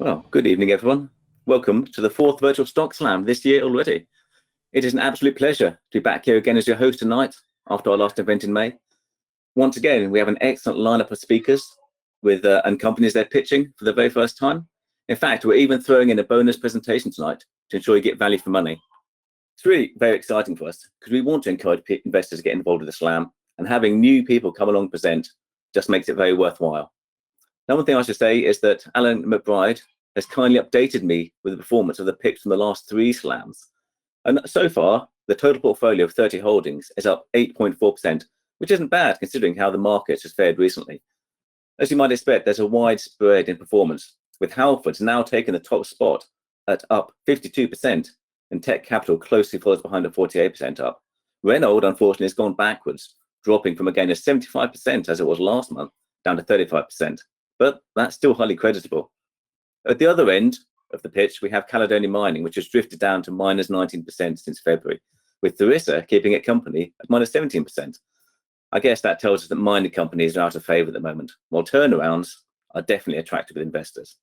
Well, good evening, everyone. Welcome to the fourth virtual Stockslam this year already. It is an absolute pleasure to be back here again as your host tonight after our last event in May. Once again, we have an excellent lineup of speakers with and companies they're pitching for the very first time. In fact, we're even throwing in a bonus presentation tonight to ensure you get value for money. It's really very exciting for us because we want to encourage investors to get involved with the slam, and having new people come along and present just makes it very worthwhile. Now, one thing I should say is that Alan McBride has kindly updated me with the performance of the picks from the last 3 slams. And so far, the total portfolio of 30 holdings is up 8.4%, which isn't bad considering how the market has fared recently. As you might expect, there's a wide spread in performance, with Halfords now taking the top spot at up 52%, and Tech Capital closely follows behind at 48% up. Renault, unfortunately, has gone backwards, dropping from a gain of 75% as it was last month, down to 35%. But that's still highly creditable. At the other end of the pitch, we have Caledonia Mining, which has drifted down to minus 19% since February, with Tharisa keeping it company at minus 17%. I guess that tells us that mining companies are out of favour at the moment, while turnarounds are definitely attractive with investors.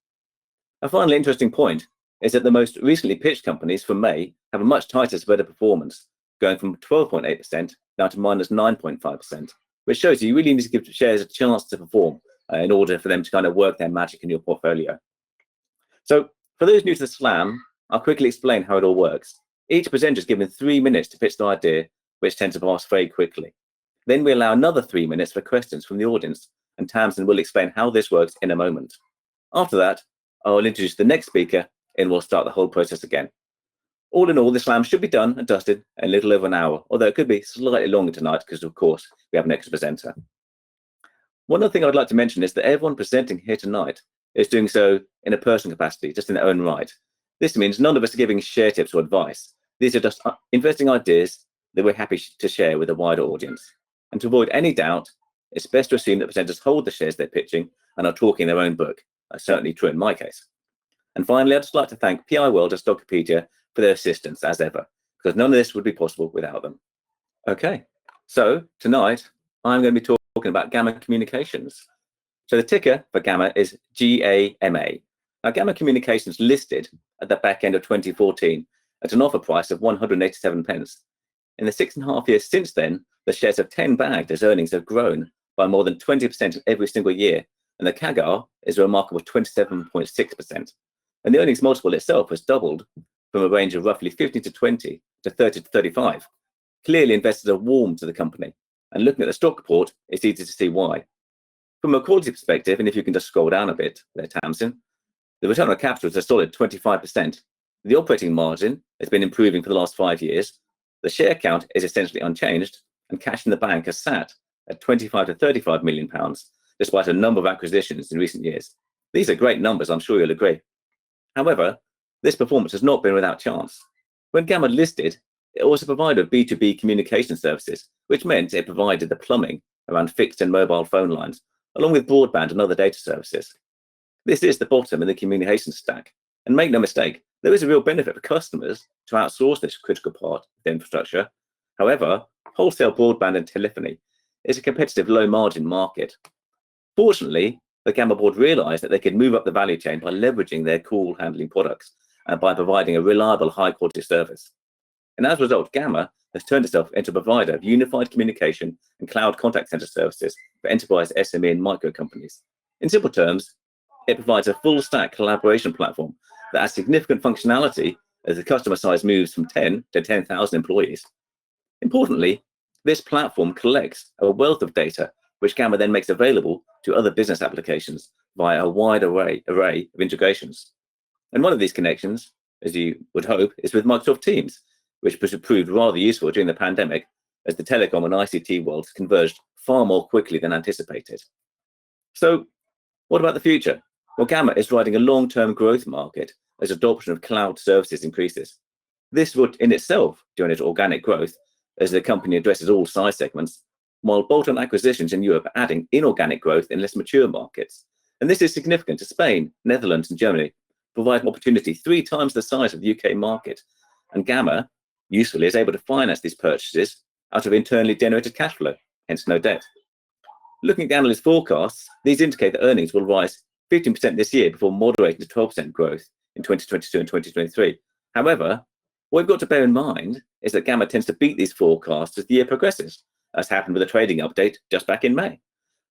A final interesting point is that the most recently pitched companies from May have a much tighter spread of performance, going from 12.8% down to minus 9.5%, which shows you really need to give shares a chance to perform in order for them to kind of work their magic in your portfolio. So for those new to the slam, I'll quickly explain how it all works. Each presenter is given 3 minutes to pitch the idea, which tends to pass very quickly. Then we allow another 3 minutes for questions from the audience, and Tamsin will explain how this works in a moment. After that, I'll introduce the next speaker, and we'll start the whole process again. All in all, the slam should be done and dusted in a little over an hour, although it could be slightly longer tonight because, of course, we have an extra presenter. One other thing I'd like to mention is that everyone presenting here tonight is doing so in a personal capacity, just in their own right. This means none of us are giving share tips or advice. These are just investing ideas that we're happy to share with a wider audience. And to avoid any doubt, it's best to assume that presenters hold the shares they're pitching and are talking their own book. That's certainly true in my case. And finally, I'd just like to thank PIWORLD and Stockopedia for their assistance as ever, because none of this would be possible without them. Okay, so tonight I'm going to be talking about GAMA Communications. So the ticker for GAMA is GAMA. Now, GAMA Communications listed at the back end of 2014 at an offer price of 187 pence. In the 6.5 years since then, the shares have 10 bagged as earnings have grown by more than 20% every single year, and the CAGR is a remarkable 27.6%. And the earnings multiple itself has doubled from a range of roughly 15 to 20 to 30 to 35. Clearly, investors are warm to the company, and looking at the stock report, it's easy to see why. From a quality perspective, and if you can just scroll down a bit there, Tamsin, the return on capital is a solid 25%. The operating margin has been improving for the last 5 years. The share count is essentially unchanged, and cash in the bank has sat at 25 to 35 million pounds, despite a number of acquisitions in recent years. These are great numbers, I'm sure you'll agree. However, this performance has not been without chance. When GAMA listed, it was a provider of B2B communication services, which meant it provided the plumbing around fixed and mobile phone lines, along with broadband and other data services. This is the bottom in the communication stack, and make no mistake, there is a real benefit for customers to outsource this critical part of the infrastructure. However, wholesale broadband and telephony is a competitive low-margin market. Fortunately, the GAMA board realized that they could move up the value chain by leveraging their call handling products and by providing a reliable, high-quality service. And as a result, GAMA has turned itself into a provider of unified communication and cloud contact center services for enterprise, SME, and micro companies. In simple terms, it provides a full-stack collaboration platform that has significant functionality as the customer size moves from 10 to 10,000 employees. Importantly, this platform collects a wealth of data, which GAMA then makes available to other business applications via a wide array of integrations. And one of these connections, as you would hope, is with Microsoft Teams, which proved rather useful during the pandemic as the telecom and ICT worlds converged far more quickly than anticipated. So what about the future? Well, GAMA is riding a long-term growth market as adoption of cloud services increases. This would in itself generate organic growth as the company addresses all size segments, while bolt-on acquisitions in Europe are adding inorganic growth in less mature markets. And this is significant to Spain, Netherlands, and Germany, providing opportunity 3 times the size of the UK market. And GAMA, usefully, is able to finance these purchases out of internally generated cash flow, hence no debt. Looking at the analyst forecasts, these indicate that earnings will rise 15% this year before moderating to 12% growth in 2022 and 2023. However, what we've got to bear in mind is that GAMA tends to beat these forecasts as the year progresses, as happened with a trading update just back in May.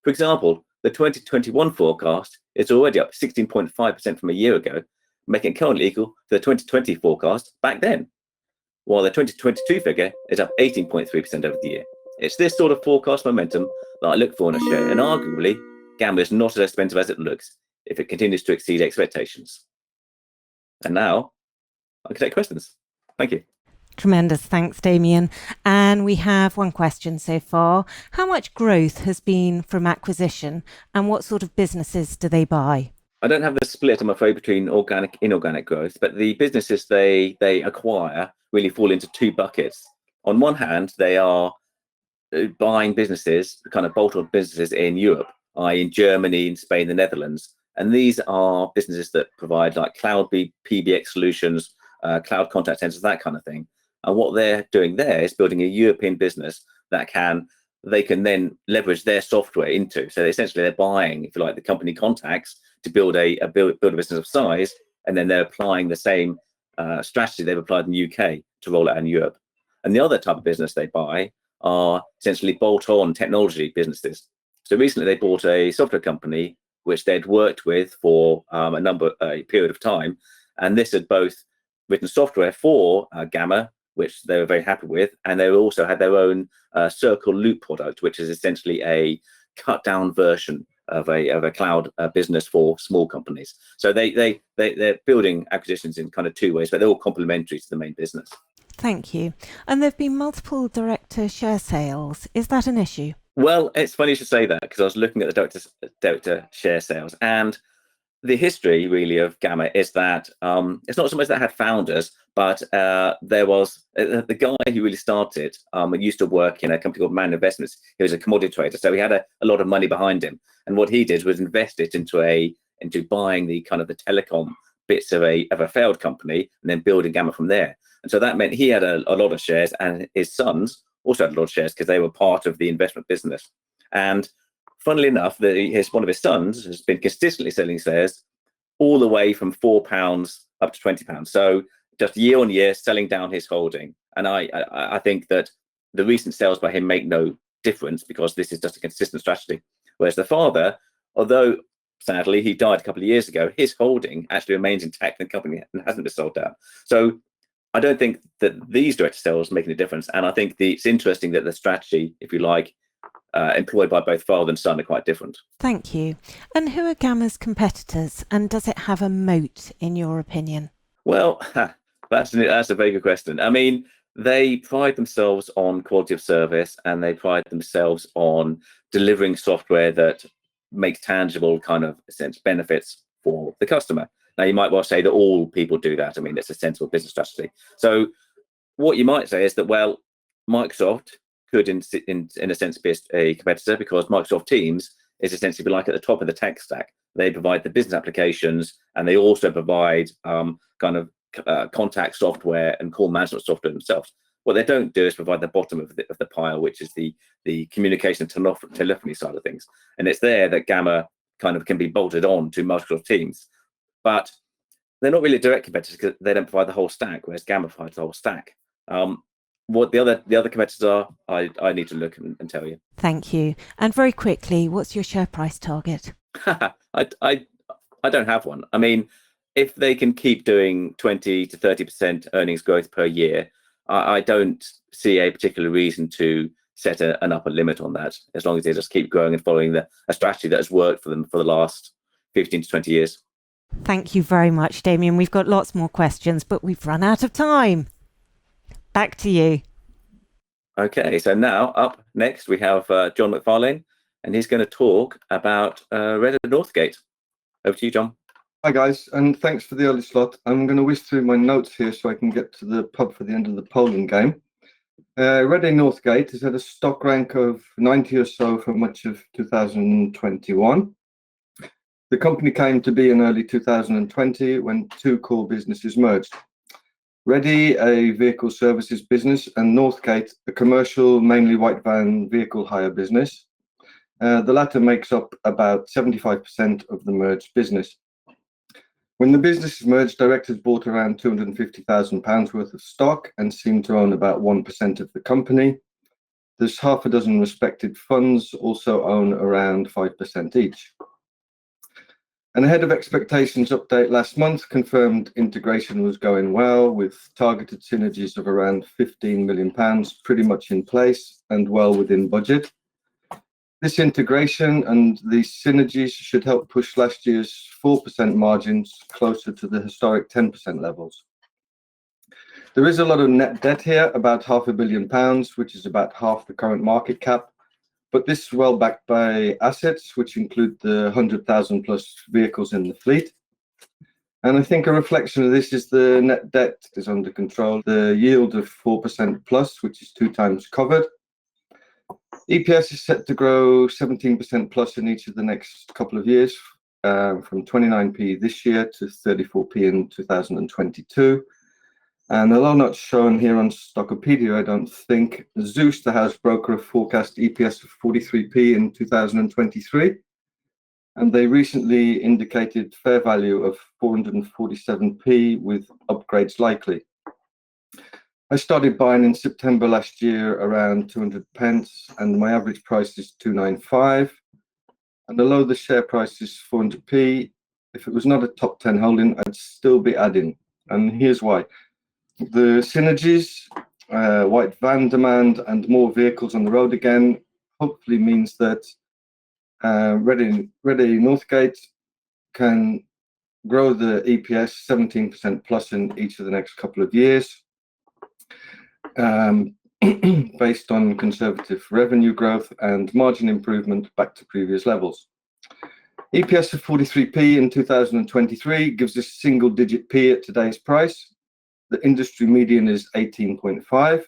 For example, the 2021 forecast is already up 16.5% from a year ago, making it currently equal to the 2020 forecast back then, while the 2022 figure is up 18.3% over the year. It's this sort of forecast momentum that I look for in a share, and arguably, GAMA is not as expensive as it looks if it continues to exceed expectations. And now, I can take questions. Thank you. Tremendous. Thanks, Damian. And we have one question so far. How much growth has been from acquisition, and what sort of businesses do they buy? I don't have the split, I'm afraid, between organic and inorganic growth, but the businesses they acquire really fall into two buckets. On one hand, they are buying businesses, kind of bolt-on businesses in Europe, i.e. in Germany, in Spain, the Netherlands. And these are businesses that provide like cloud PBX solutions, cloud contact centers, that kind of thing. And what they're doing there is building a European business that they can then leverage their software into. So essentially they're buying, if you like, the company contacts to build a business of size, and then they're applying the same strategy they've applied in the UK to roll out in Europe. And the other type of business they buy are essentially bolt-on technology businesses. So recently they bought a software company which they'd worked with for a period of time, and this had both written software for GAMA, which they were very happy with, and they also had their own Circle Loop product, which is essentially a cut-down version of a cloud business for small companies. So they're building acquisitions in kind of two ways, but they're all complementary to the main business. Thank you. And there have been multiple director share sales. Is that an issue? Well, it's funny you should say that, because I was looking at the director share sales, and the history really of GAMA is that it's not so much that had founders, but there was the guy who really started used to work in a company called Man Investments. He was a commodity trader, so he had a lot of money behind him, and what he did was invest it into buying the kind of the telecom bits of a failed company, and then building GAMA from there. And so that meant he had a lot of shares, and his sons also had a lot of shares because they were part of the investment business. And funnily enough, one of his sons has been consistently selling shares all the way from £4 up to £20. So just year on year, selling down his holding. And I think that the recent sales by him make no difference, because this is just a consistent strategy. Whereas the father, although sadly he died a couple of years ago, his holding actually remains intact in the company and hasn't been sold down. So I don't think that these direct sales make any difference. And I think it's interesting that the strategy, if you like, employed by both father and son are quite different. Thank you. And who are GAMA's competitors, and does it have a moat, in your opinion? Well, that's a very good question. I mean, they pride themselves on quality of service, and they pride themselves on delivering software that makes tangible kind of benefits for the customer. Now, you might well say that all people do that. I mean, it's a sensible business strategy. So what you might say is that, well, Microsoft could, in a sense, be a competitor, because Microsoft Teams is essentially like at the top of the tech stack. They provide the business applications, and they also provide kind of contact software and call management software themselves. What they don't do is provide the bottom of the pile, which is the communication telephony side of things. And it's there that GAMA kind of can be bolted on to Microsoft Teams. But they're not really direct competitors because they don't provide the whole stack, whereas GAMA provides the whole stack. What the other competitors are, I need to look and tell you. Thank you. And very quickly, what's your share price target? I don't have one. I mean, if they can keep doing 20 to 30% earnings growth per year, I don't see a particular reason to set an upper limit on that, as long as they just keep growing and following a strategy that has worked for them for the last 15 to 20 years. Thank you very much, Damian. We've got lots more questions, but we've run out of time. Back to you. Okay, so now up next we have John MacFarlane, and he's going to talk about Redde Northgate. Over to you, John. Hi guys, and thanks for the early slot. I'm going to whiz through my notes here so I can get to the pub for the end of the polling game. Redde Northgate has had a stock rank of 90 or so for much of 2021. The company came to be in early 2020 when two core businesses merged. Redde, a vehicle services business, and Northgate, a commercial, mainly white van vehicle hire business. The latter makes up about 75% of the merged business. When the businesses merged, directors bought around £250,000 worth of stock and seem to own about 1% of the company. There's half a dozen respected funds also own around 5% each. An ahead of expectations update last month confirmed integration was going well, with targeted synergies of around £15 million pretty much in place and well within budget. This integration and these synergies should help push last year's 4% margins closer to the historic 10% levels. There is a lot of net debt here, about £500 million, which is about half the current market cap. But this is well backed by assets, which include the 100,000 plus vehicles in the fleet. And I think a reflection of this is the net debt is under control. The yield of 4% plus, which is 2 times covered. EPS is set to grow 17% plus in each of the next couple of years, from 29p this year to 34p in 2022. And although not shown here on Stockopedia, I don't think, Zeus, the house broker, forecast EPS of 43p in 2023. And they recently indicated fair value of 447p with upgrades likely. I started buying in September last year around 200 pence, and my average price is 295. And although the share price is 400p, if it was not a top 10 holding, I'd still be adding. And here's why. The synergies, white van demand, and more vehicles on the road again, hopefully means that Redde Northgate can grow the EPS 17% plus in each of the next couple of years. Based on conservative revenue growth and margin improvement back to previous levels. EPS of 43p in 2023 gives us single-digit P at today's price. The industry median is 18.5.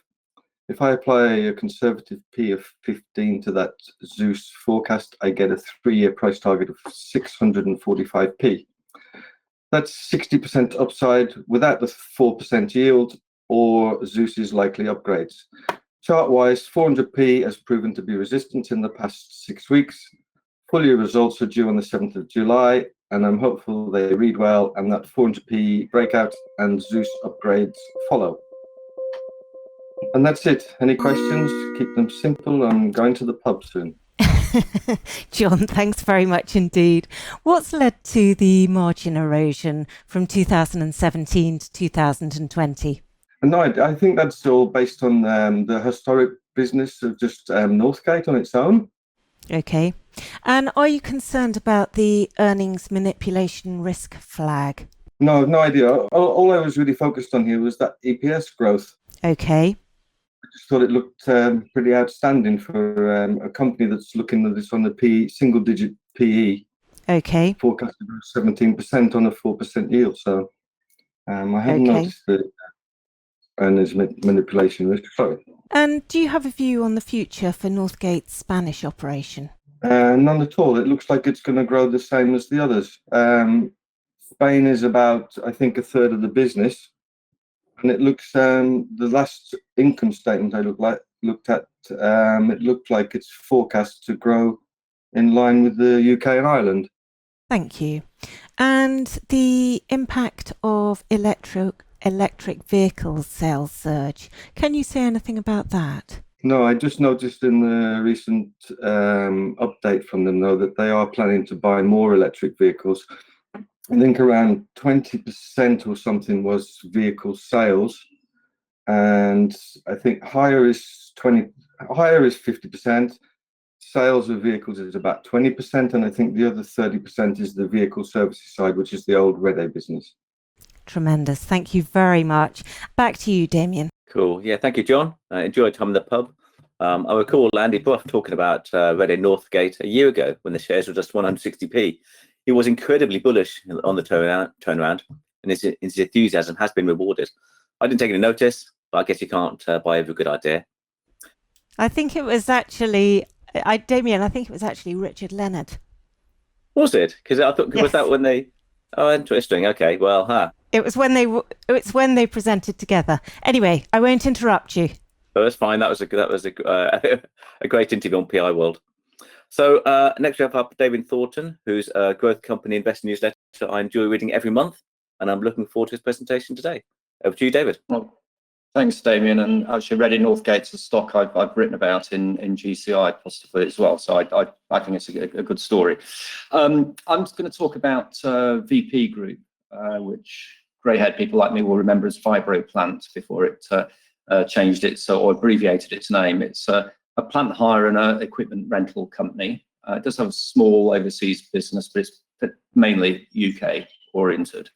If I apply a conservative P of 15 to that Zeus forecast, I get a 3-year price target of 645p. That's 60% upside without the 4% yield or Zeus's likely upgrades. Chart-wise, 400p has proven to be resistant in the past 6 weeks. Full year results are due on the 7th of July, and I'm hopeful they read well and that 400p breakout and Zeus upgrades follow. And that's it. Any questions? Keep them simple. I'm going to the pub soon. John, thanks very much indeed. What's led to the margin erosion from 2017 to 2020? No, I think that's all based on the historic business of just Northgate on its own. Okay. And are you concerned about the earnings manipulation risk flag? No, no idea. All I was really focused on here was that EPS growth. Okay. I just thought it looked pretty outstanding for a company that's looking at this on the single-digit PE. Okay. Forecasted 17% on a 4% yield. So I haven't noticed the earnings manipulation risk. Sorry. And do you have a view on the future for Northgate's Spanish operation? None at all. It looks like it's going to grow the same as the others. Spain is about, I think, 1/3 of the business. And it looks, the last income statement I looked at, it looked like it's forecast to grow in line with the UK and Ireland. Thank you. And the impact of electric vehicle sales surge. Can you say anything about that? No, I just noticed in the recent update from them, though, that they are planning to buy more electric vehicles. I think around 20% or something was vehicle sales, and I think higher is 50%. Sales of vehicles is about 20%, and I think the other 30% is the vehicle services side, which is the old Redde business. Tremendous. Thank you very much. Back to you, Damian. Cool. Yeah, thank you, John. I enjoyed time in the pub. I recall Andy Buff talking about Redde Northgate a year ago when the shares were just 160p. He was incredibly bullish on the turnaround, and his enthusiasm has been rewarded. I didn't take any notice, but I guess you can't buy every good idea. I think it was actually, Damian, I think it was actually Richard Leonard. Was it? Because I thought, Yes. Was that when they... Oh, interesting. Okay, well, It was when they presented together. Anyway, I won't interrupt you. Oh, that's fine. That was a great interview on PIWORLD. So next we have up David Thornton, who's a growth company investor newsletter I enjoy reading every month, and I'm looking forward to his presentation today. Over to you, David. Well, thanks, Damian. And actually, Redde Northgate's a stock I've written about in GCI possibly as well. So I think it's a good story. I'm just going to talk about VP Group, which grey-haired people like me will remember as Vibro Plant before it changed its or abbreviated its name. It's a plant hire and an equipment rental company. It does have a small overseas business, but it's mainly UK oriented.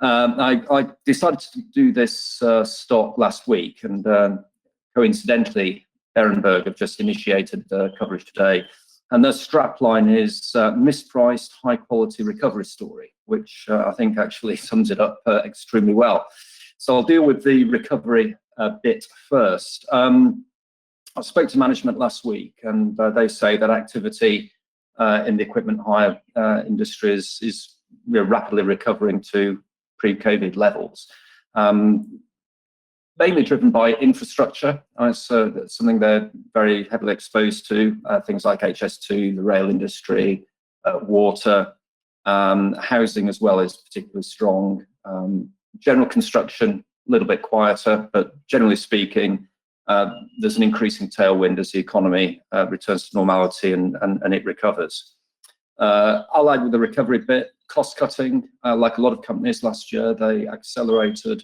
I decided to do this stock last week, and coincidentally, Berenberg have just initiated coverage today. And the strapline is mispriced, high quality recovery story, which I think actually sums it up extremely well. So I'll deal with the recovery bit first. I spoke to management last week, and they say that activity in the equipment hire industry is rapidly recovering to pre-COVID levels, mainly driven by infrastructure. That's something they're very heavily exposed to, things like HS2, the rail industry, water, housing as well is particularly strong. General construction, a little bit quieter, but generally speaking, there's an increasing tailwind as the economy returns to normality and it recovers. Allied with the recovery bit, cost cutting, like a lot of companies last year, they accelerated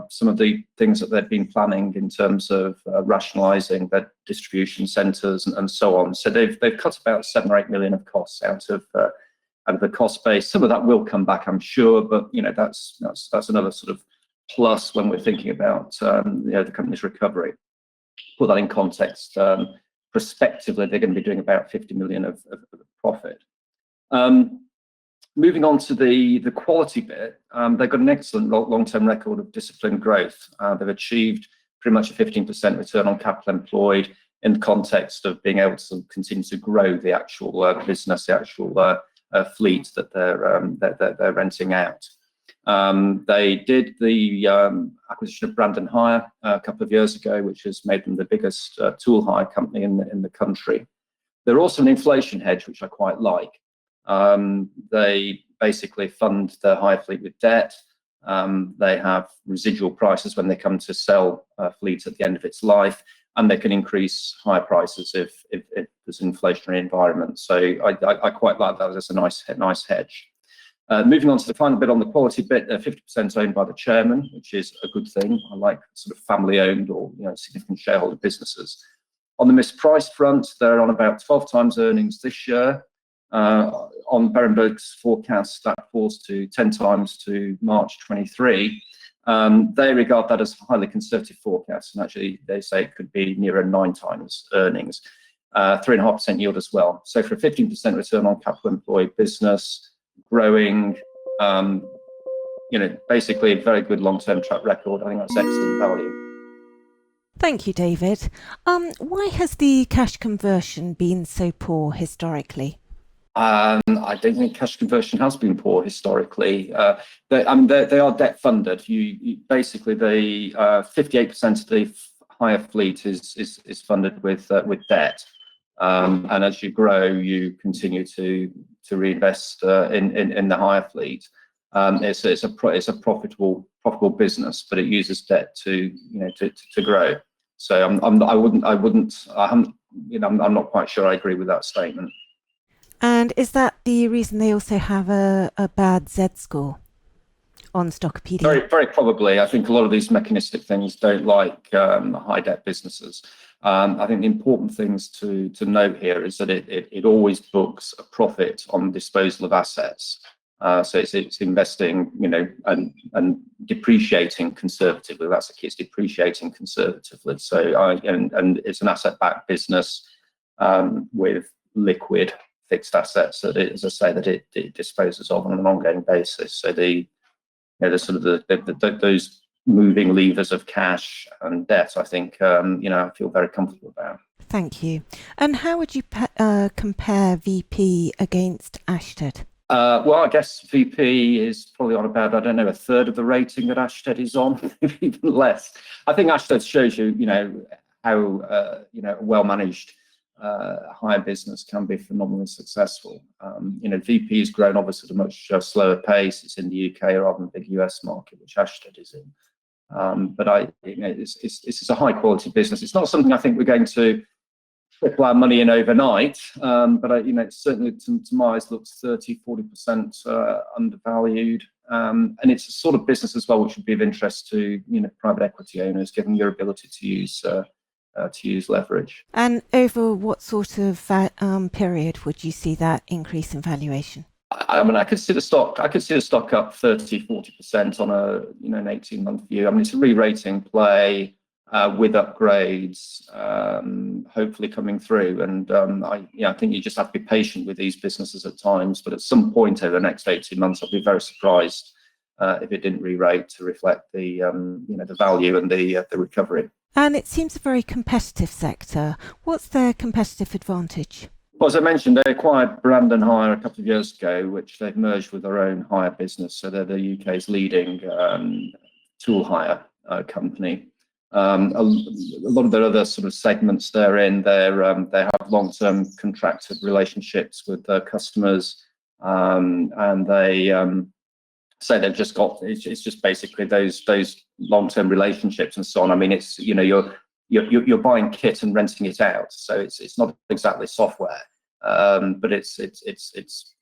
some of the things that they'd been planning in terms of rationalising their distribution centres and so on. So they've cut about 7 or 8 million of costs out of the cost base. Some of that will come back, I'm sure, but that's another sort of plus when we're thinking about the company's recovery. Put that in context, prospectively, they're going to be doing about 50 million of profit. Moving on to the quality bit, they've got an excellent long-term record of disciplined growth. They've achieved pretty much a 15% return on capital employed in the context of being able to continue to grow the actual business, the actual fleet that they're renting out. They did the acquisition of Brandon Hire a couple of years ago, which has made them the biggest tool hire company in the country. They're also an inflation hedge, which I quite like. They basically fund their hire fleet with debt. They have residual prices when they come to sell fleet at the end of its life, and they can increase hire prices if there's an inflationary environment. So I quite like that as a nice hedge. Moving on to the final bit on the quality bit, they're 50% owned by the chairman, which is a good thing. I like sort of family-owned or significant shareholder businesses. On the mispriced front, they're on about 12 times earnings this year. On Berenberg's forecast, that falls to 10 times to March 23. They regard that as a highly conservative forecast, and actually they say it could be nearer 9 times earnings, 3.5% yield as well. So for a 15% return on capital employed business, growing, basically a very good long-term track record, I think that's excellent value. Thank you, David. Why has the cash conversion been so poor historically? I don't think cash conversion has been poor historically. They are debt funded. You basically, 58% of the hire fleet is funded with debt, and as you grow, you continue to reinvest in the hire fleet. It's a profitable business, but it uses debt to grow. So I'm not quite sure I agree with that statement. And is that the reason they also have a bad Z score on Stockopedia? Very, very probably. I think a lot of these mechanistic things don't like high debt businesses. I think the important things to note here is that it always books a profit on disposal of assets. So it's investing, and depreciating conservatively. That's the key. It's depreciating conservatively. So and it's an asset-backed business with liquid fixed assets that it, as I say, that it disposes of on an ongoing basis. So the sort of those moving levers of cash and debt, I think, I feel very comfortable about. Thank you. And how would you compare VP against Ashtead? Well, I guess VP is probably on about, a third of the rating that Ashtead is on, even less. I think Ashtead shows you, how, well managed hire business can be phenomenally successful. VP has grown obviously at a much slower pace. It's in the UK rather than the big US market, which Ashtead is in. But it's a high quality business. It's not something I think we're going to triple our money in overnight, but certainly to my eyes looks 30-40% undervalued, and it's a sort of business as well which would be of interest to private equity owners, given your ability to use leverage. And over what sort of period would you see that increase in valuation? I could see the stock up 30-40% on an 18-month view. It's a re-rating play with upgrades hopefully coming through, and I think you just have to be patient with these businesses at times. But at some point over the next 18 months, I'd be very surprised if it didn't re-rate to reflect the the value and the recovery. And it seems a very competitive sector. What's their competitive advantage? Well, as I mentioned, they acquired Brandon Hire a couple of years ago, which they've merged with their own hire business. So they're the UK's leading tool hire company. A lot of their other sort of segments they're in, they have long-term contracted relationships with their customers, and they say they've just got it's just basically those long-term relationships and so on. It's you're buying kit and renting it out, so it's not exactly software, but it's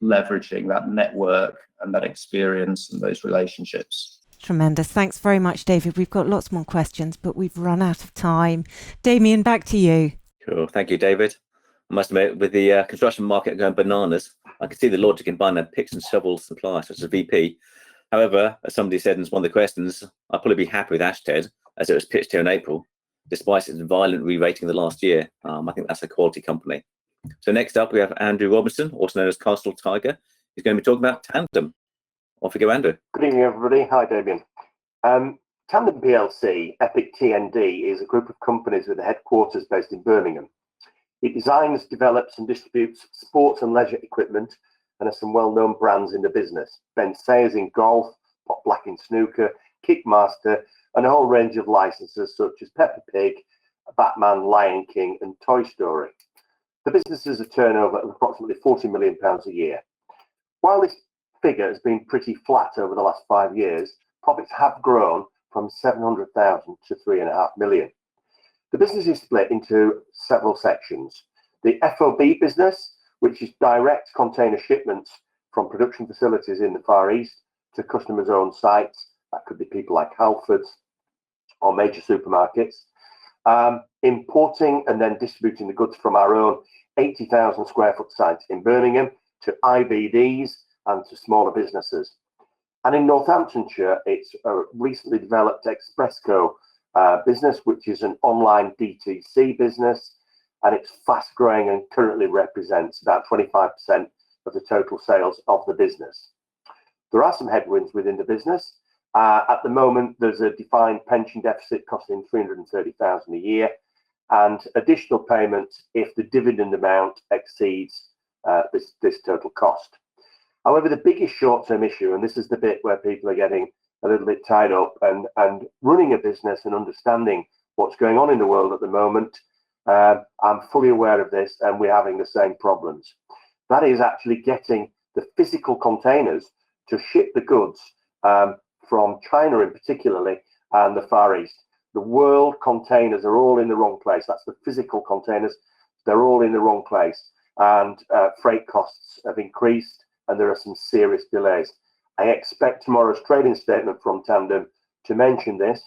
leveraging that network and that experience and those relationships. Tremendous. Thanks very much, David. We've got lots more questions, but we've run out of time. Damian, back to you. Cool. Thank you, David. I must admit, with the construction market going bananas, I can see the logic in buying a picks and shovels supplier such as VP. However, as somebody said in one of the questions, I'd probably be happy with Ashtead as it was pitched here in April, despite its violent re-rating the last year. I think that's a quality company. So next up, we have Andrew Robinson, also known as Castle Tiger. He's going to be talking about Tandem. Off you go, Andrew. Good evening, everybody. Hi, Damian. Tandem PLC, Epic TND, is a group of companies with a headquarters based in Birmingham. It designs, develops and distributes sports and leisure equipment and has some well-known brands in the business. Ben Sayers in golf, Pot Black in snooker, Kickmaster, and a whole range of licenses such as Peppa Pig, Batman, Lion King and Toy Story. The business has a turnover of approximately £40 million a year. While this figure has been pretty flat over the last 5 years, profits have grown from 700,000 to 3.5 million. The business is split into several sections. The FOB business, which is direct container shipments from production facilities in the Far East to customers' own sites. That could be people like Halfords or major supermarkets. Importing and then distributing the goods from our own 80,000 square foot site in Birmingham to IBDs and to smaller businesses. And in Northamptonshire, it's a recently developed Expressco business, which is an online DTC business, and it's fast growing and currently represents about 25% of the total sales of the business. There are some headwinds within the business. At the moment, there's a defined pension deficit costing 330,000 a year, and additional payments if the dividend amount exceeds this total cost. However, the biggest short-term issue, and this is the bit where people are getting a little bit tied up, and running a business and understanding what's going on in the world at the moment, I'm fully aware of this, and we're having the same problems. That is actually getting the physical containers to ship the goods from China in particularly and the Far East. The world containers are all in the wrong place. That's the physical containers. They're all in the wrong place, and freight costs have increased, and there are some serious delays. I expect tomorrow's trading statement from Tandem to mention this.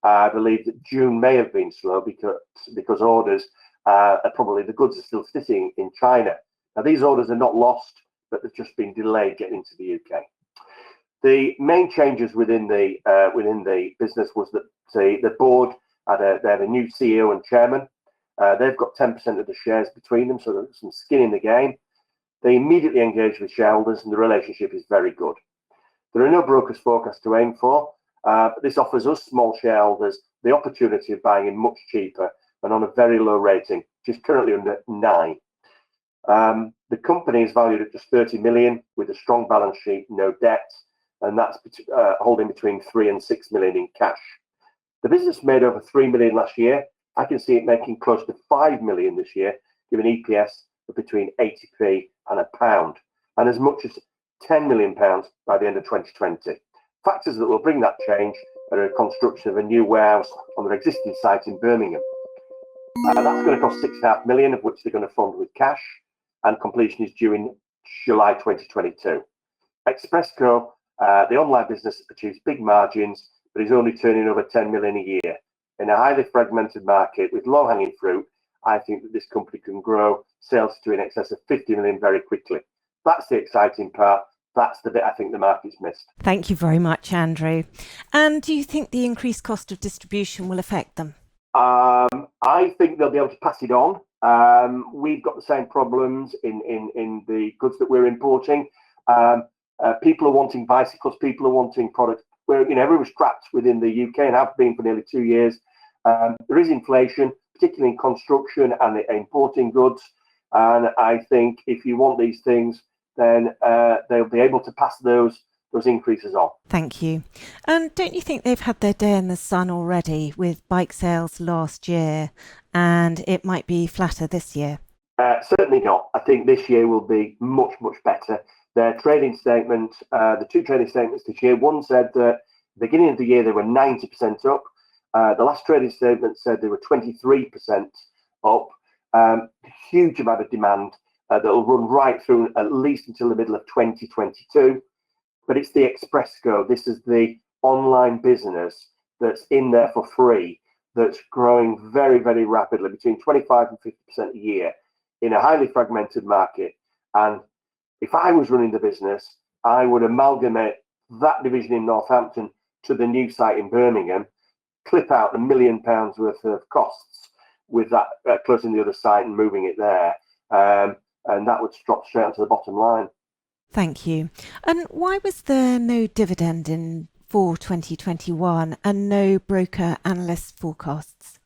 I believe that June may have been slow because orders are probably, the goods are still sitting in China. Now, these orders are not lost, but they've just been delayed getting to the UK. The main changes within the business was that the board they had a new CEO and chairman. They've got 10% of the shares between them, so there's some skin in the game. They immediately engage with shareholders, and the relationship is very good. There are no brokers forecast to aim for, but this offers us small shareholders the opportunity of buying in much cheaper and on a very low rating, which is currently under 9. The company is valued at just 30 million with a strong balance sheet, no debt, and that's holding between 3 and 6 million in cash. The business made over 3 million last year. I can see it making close to 5 million this year give an EPS of between 80p and £1, and as much as £10 million by the end of 2020. Factors that will bring that change are a construction of a new warehouse on their existing site in Birmingham. That's going to cost £6.5 million, of which they're going to fund with cash, and completion is due in July 2022. Expressco, the online business, achieves big margins, but is only turning over 10 million a year. In a highly fragmented market with low-hanging fruit, I think that this company can grow sales to in excess of 50 million very quickly. That's the exciting part. That's the bit I think the market's missed. Thank you very much, Andrew. And do you think the increased cost of distribution will affect them? I think they'll be able to pass it on. We've got the same problems in the goods that we're importing. People are wanting bicycles. People are wanting products. Everyone's trapped within the UK and have been for nearly 2 years. There is inflation, particularly in construction and importing goods. And I think if you want these things, then they'll be able to pass those increases on. Thank you. And don't you think they've had their day in the sun already with bike sales last year, and it might be flatter this year? Certainly not. I think this year will be much, much better. Their trading statement, the two trading statements this year, one said that at the beginning of the year they were 90% up. The last trading statement said they were 23% up. Huge amount of demand that will run right through at least until the middle of 2022. But it's the Expressco. This is the online business that's in there for free, that's growing very, very rapidly, between 25 and 50% a year in a highly fragmented market. And if I was running the business, I would amalgamate that division in Northampton to the new site in Birmingham, clip out £1 million worth of costs with that, closing the other site and moving it there. And that would drop straight onto the bottom line. Thank you. And why was there no dividend for 2021 and no broker analyst forecasts?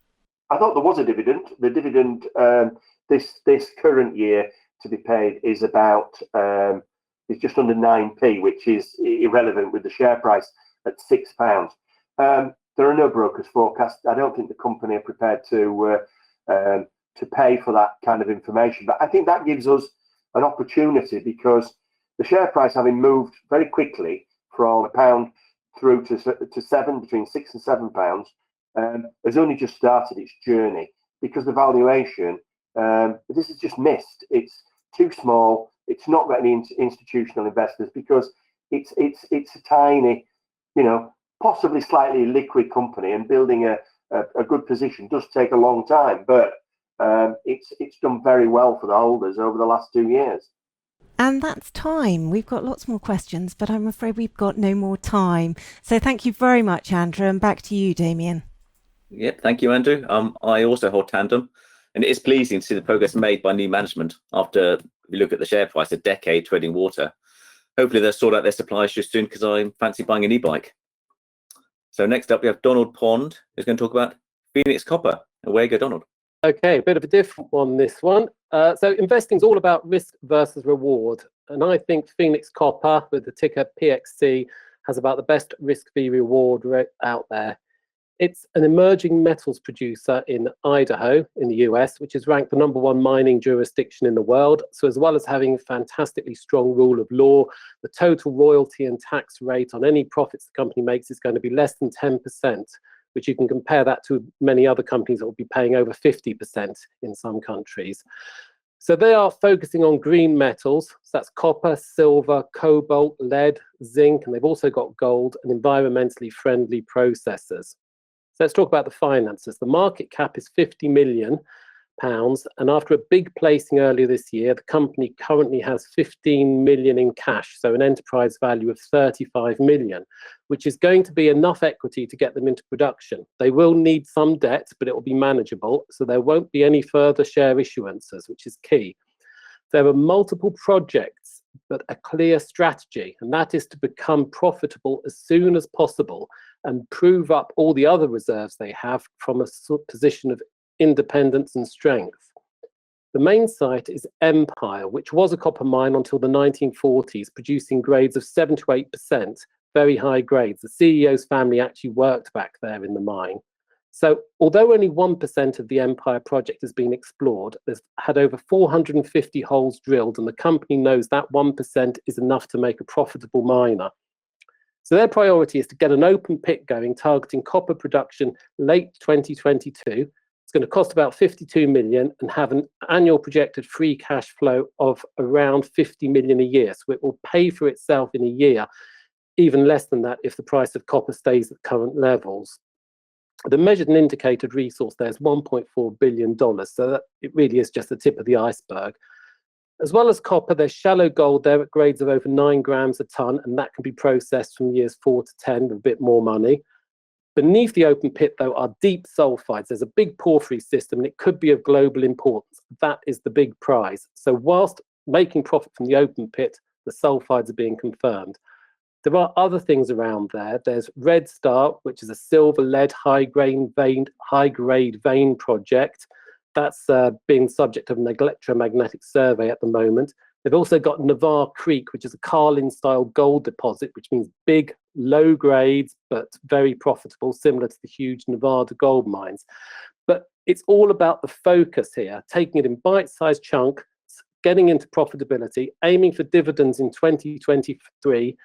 I thought there was a dividend. The dividend this current year to be paid is about is just under 9p, which is irrelevant with the share price at £6. There are no brokers forecasts. I don't think the company are prepared to pay for that kind of information. But I think that gives us an opportunity, because the share price, having moved very quickly from £1 through to £7, between £6 and £7, has only just started its journey, because the valuation, this is just missed. It's too small. It's not got any institutional investors, because it's a tiny, possibly slightly liquid company, and building a good position does take a long time. But it's done very well for the holders over the last 2 years. And that's time. We've got lots more questions, but I'm afraid we've got no more time. So thank you very much, Andrew, and back to you, Damian. Yep, thank you, Andrew. I also hold Tandem, and it is pleasing to see the progress made by new management after we look at the share price, a decade treading water. Hopefully they'll sort out their supply issues soon, because I fancy buying an e-bike. So next up, we have Donald Pond, who's going to talk about Phoenix Copper. Away you go, Donald. Okay, a bit of a different one, this one. So investing is all about risk versus reward. And I think Phoenix Copper, with the ticker PXC, has about the best risk-free reward rate out there. It's an emerging metals producer in Idaho, in the US, which is ranked the #1 mining jurisdiction in the world. So as well as having a fantastically strong rule of law, the total royalty and tax rate on any profits the company makes is going to be less than 10%. Which you can compare that to many other companies that will be paying over 50% in some countries. So they are focusing on green metals. So that's copper, silver, cobalt, lead, zinc, and they've also got gold and environmentally friendly processors. So let's talk about the finances. The market cap is £50 million. And after a big placing earlier this year, the company currently has 15 million in cash, so an enterprise value of 35 million, which is going to be enough equity to get them into production. They will need some debt, but it will be manageable, so there won't be any further share issuances, which is key. There are multiple projects, but a clear strategy, and that is to become profitable as soon as possible and prove up all the other reserves they have from a position of independence and strength. The main site is Empire, which was a copper mine until the 1940s, producing grades of 7 to 8%, very high grades. The CEO's family actually worked back there in the mine. So although only 1% of the Empire project has been explored, there's had over 450 holes drilled, and the company knows that 1% is enough to make a profitable miner. So their priority is to get an open pit going, targeting copper production late 2022. It's going to cost about 52 million and have an annual projected free cash flow of around 50 million a year. So it will pay for itself in a year, even less than that if the price of copper stays at current levels. The measured and indicated resource there is $1.4 billion, so that it really is just the tip of the iceberg. As well as copper, there's shallow gold there at grades of over 9 grams a ton, and that can be processed from years 4 to 10 with a bit more money. Beneath the open pit, though, are deep sulfides. There's a big porphyry system, and it could be of global importance. That is the big prize. So whilst making profit from the open pit, the sulfides are being confirmed. There are other things around there. There's Red Star, which is a silver lead high-grade vein project. That's being subject of an electromagnetic survey at the moment. They've also got Navarre Creek, which is a Carlin-style gold deposit, which means big, low grades, but very profitable, similar to the huge Nevada gold mines. But it's all about the focus here, taking it in bite-sized chunks, getting into profitability, aiming for dividends in 2023,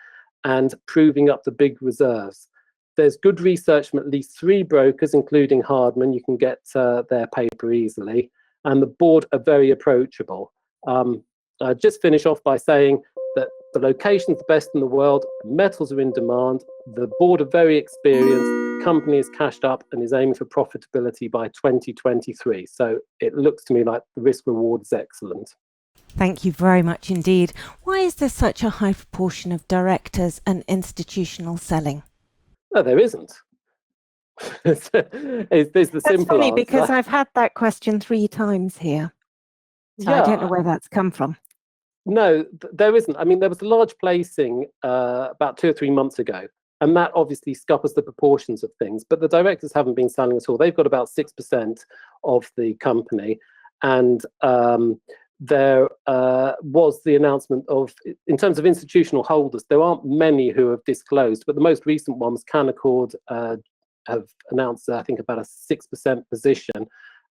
and proving up the big reserves. There's good research from at least 3 brokers, including Hardman. You can get their paper easily. And the board are very approachable. I'll just finish off by saying that the location's the best in the world, metals are in demand, the board are very experienced, the company is cashed up and is aiming for profitability by 2023. So it looks to me like the risk reward is excellent. Thank you very much indeed. Why is there such a high proportion of directors and institutional selling? No, there isn't. There's the That's simple funny answer. because I've had that question 3 times here. So I don't know where that's come from. No, there isn't. I mean, there was a large placing about 2 or 3 months ago, and that obviously scuppers the proportions of things. But the directors haven't been selling at all. They've got about 6% of the company, and there was the announcement of, in terms of institutional holders, there aren't many who have disclosed, but the most recent ones, Canaccord, have announced, I think, about a 6% position.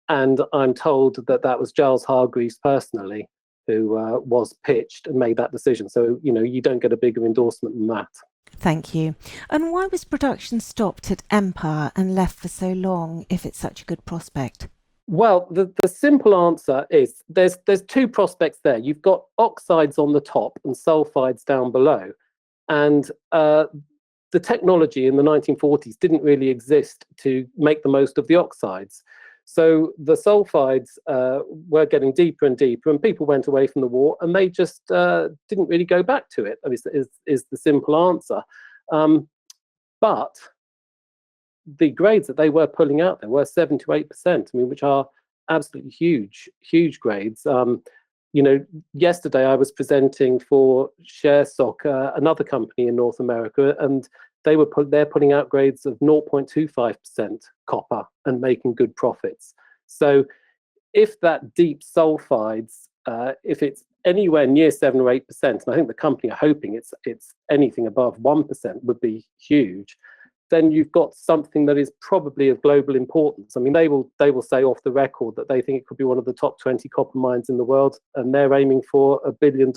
And I'm told that that was Giles Hargreaves personally who was pitched and made that decision. So, you know, you don't get a bigger endorsement than that. Thank you. And why was production stopped at Empire and left for so long if it's such a good prospect? Well, the simple answer is there's 2 prospects there. You've got oxides on the top and sulfides down below. And the technology in the 1940s didn't really exist to make the most of the oxides. So the sulfides were getting deeper and deeper, and people went away from the war, and they just didn't really go back to it. Is the simple answer. But the grades that they were pulling out there were 7 to 8%. I mean, which are absolutely huge grades. You know, yesterday I was presenting for ShareSoc, another company in North America, and they're putting out grades of 0.25% copper and making good profits. So if that deep sulfides, if it's anywhere near 7 or 8%, and I think the company are hoping it's anything above 1%, would be huge, then you've got something that is probably of global importance. I mean, they will say off the record that they think it could be one of the top 20 copper mines in the world, and they're aiming for $1 billion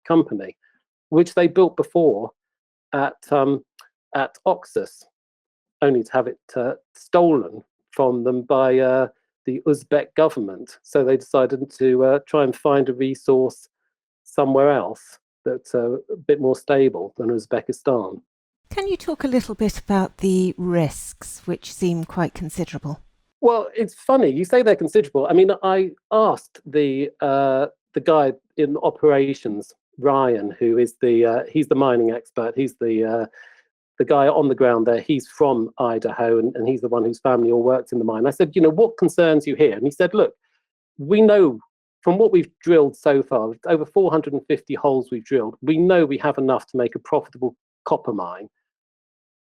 company, which they built before at Oxus, only to have it stolen from them by the Uzbek government. So they decided to try and find a resource somewhere else that's a bit more stable than Uzbekistan. Can you talk a little bit about the risks, which seem quite considerable? Well, it's funny you say they're considerable. I mean, I asked the guy in operations, Ryan, who is he's the mining expert. He's the guy on the ground there. He's from Idaho, and he's the one whose family all worked in the mine. I said, you know, what concerns you here? And he said, look, we know from what we've drilled so far, over 450 holes we've drilled, we know we have enough to make a profitable copper mine.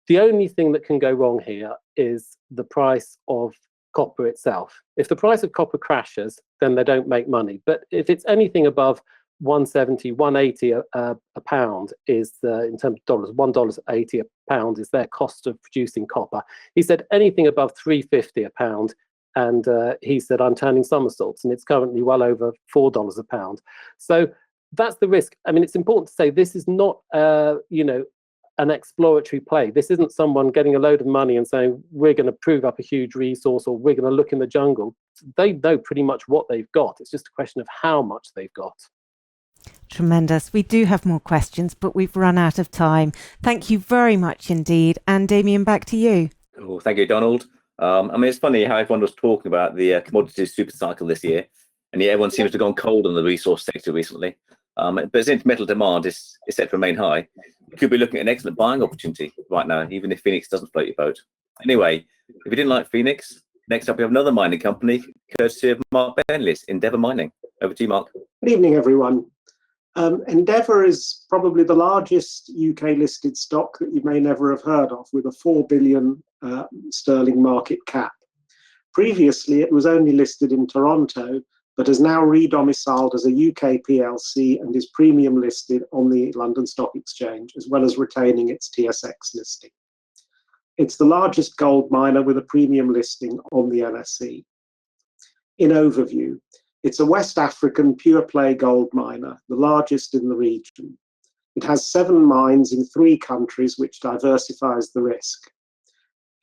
The only thing that can go wrong here is the price of copper itself. If the price of copper crashes, then they don't make money. But if it's anything above 170, 180 a pound is in terms of dollars, $1.80 a pound is their cost of producing copper. He said anything above 350 a pound, and he said I'm turning somersaults, and it's currently well over $4 a pound. So that's the risk. I mean, it's important to say this is not an exploratory play. This isn't someone getting a load of money and saying we're going to prove up a huge resource or we're going to look in the jungle. They know pretty much what they've got. It's just a question of how much they've got. Tremendous. We do have more questions, but we've run out of time. Thank you very much indeed. And Damian, back to you. Cool. Thank you, Donald. I mean, it's funny how everyone was talking about the commodities super cycle this year, and yet everyone seems to have gone cold on the resource sector recently. But since metal demand is set to remain high, you could be looking at an excellent buying opportunity right now, even if Phoenix doesn't float your boat. Anyway, if you didn't like Phoenix, next up we have another mining company, courtesy of Mark Bentley's Endeavour Mining. Over to you, Mark. Good evening, everyone. Endeavour is probably the largest UK listed stock that you may never have heard of, with a 4 billion sterling market cap. Previously, it was only listed in Toronto, but has now re-domiciled as a UK PLC and is premium listed on the London Stock Exchange, as well as retaining its TSX listing. It's the largest gold miner with a premium listing on the LSE. In overview, it's a West African pure-play gold miner, the largest in the region. It has 7 mines in 3 countries, which diversifies the risk.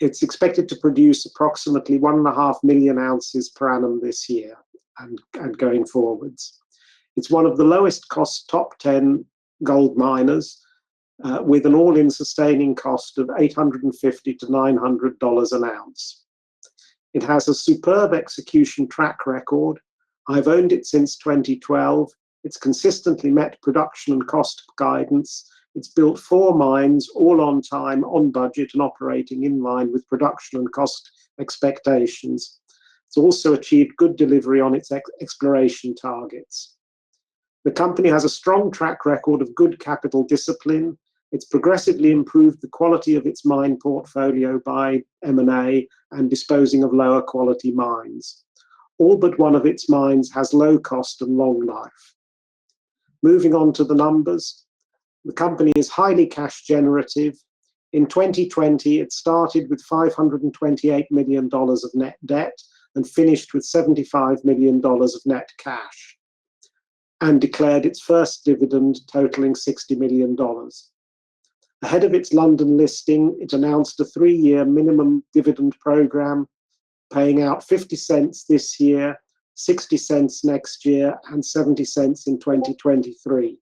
It's expected to produce approximately 1.5 million ounces per annum this year and going forwards. It's one of the lowest cost top 10 gold miners, with an all-in sustaining cost of $850 to $900 an ounce. It has a superb execution track record. I've owned it since 2012. It's consistently met production and cost guidance. It's built 4 mines, all on time, on budget, and operating in line with production and cost expectations. It's also achieved good delivery on its exploration targets. The company has a strong track record of good capital discipline. It's progressively improved the quality of its mine portfolio by M&A and disposing of lower quality mines. All but one of its mines has low cost and long life. Moving on to the numbers, the company is highly cash generative. In 2020, it started with $528 million of net debt and finished with $75 million of net cash, and declared its first dividend totaling $60 million. Ahead of its London listing, it announced a 3-year minimum dividend program, paying out 50 cents this year, 60 cents next year, and 70 cents in 2023,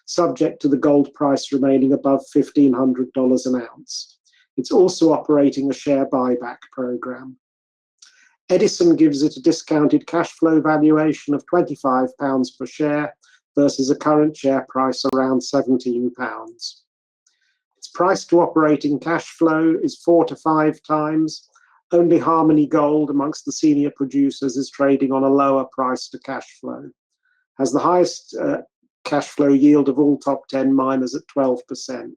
subject to the gold price remaining above $1,500 an ounce. It's also operating a share buyback program. Edison gives it a discounted cash flow valuation of £25 per share versus a current share price around £17. Its price to operating cash flow is 4 to 5 times. Only Harmony Gold amongst the senior producers is trading on a lower price to cash flow. Has the highest cash flow yield of all top 10 miners at 12%,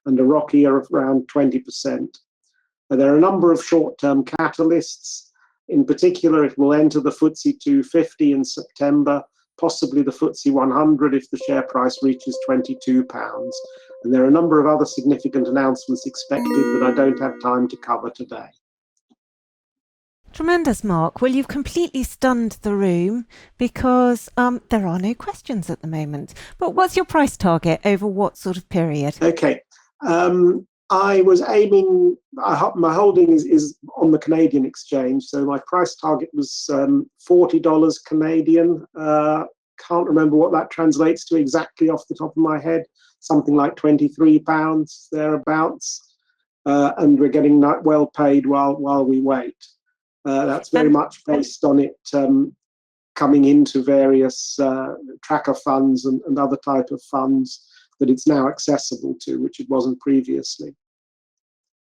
and a ROCE of around 20%. There are a number of short-term catalysts. In particular, it will enter the FTSE 250 in September, possibly the FTSE 100 if the share price reaches £22. And there are a number of other significant announcements expected that I don't have time to cover today. Tremendous, Mark. Well, you've completely stunned the room because there are no questions at the moment. But what's your price target over what sort of period? Okay. I was aiming, my holding is on the Canadian exchange, so my price target was $40 Canadian. Can't remember what that translates to exactly off the top of my head, something like £23 thereabouts. And we're getting well paid while we wait. That's very much based on it coming into various tracker funds and other type of funds that it's now accessible to, which it wasn't previously.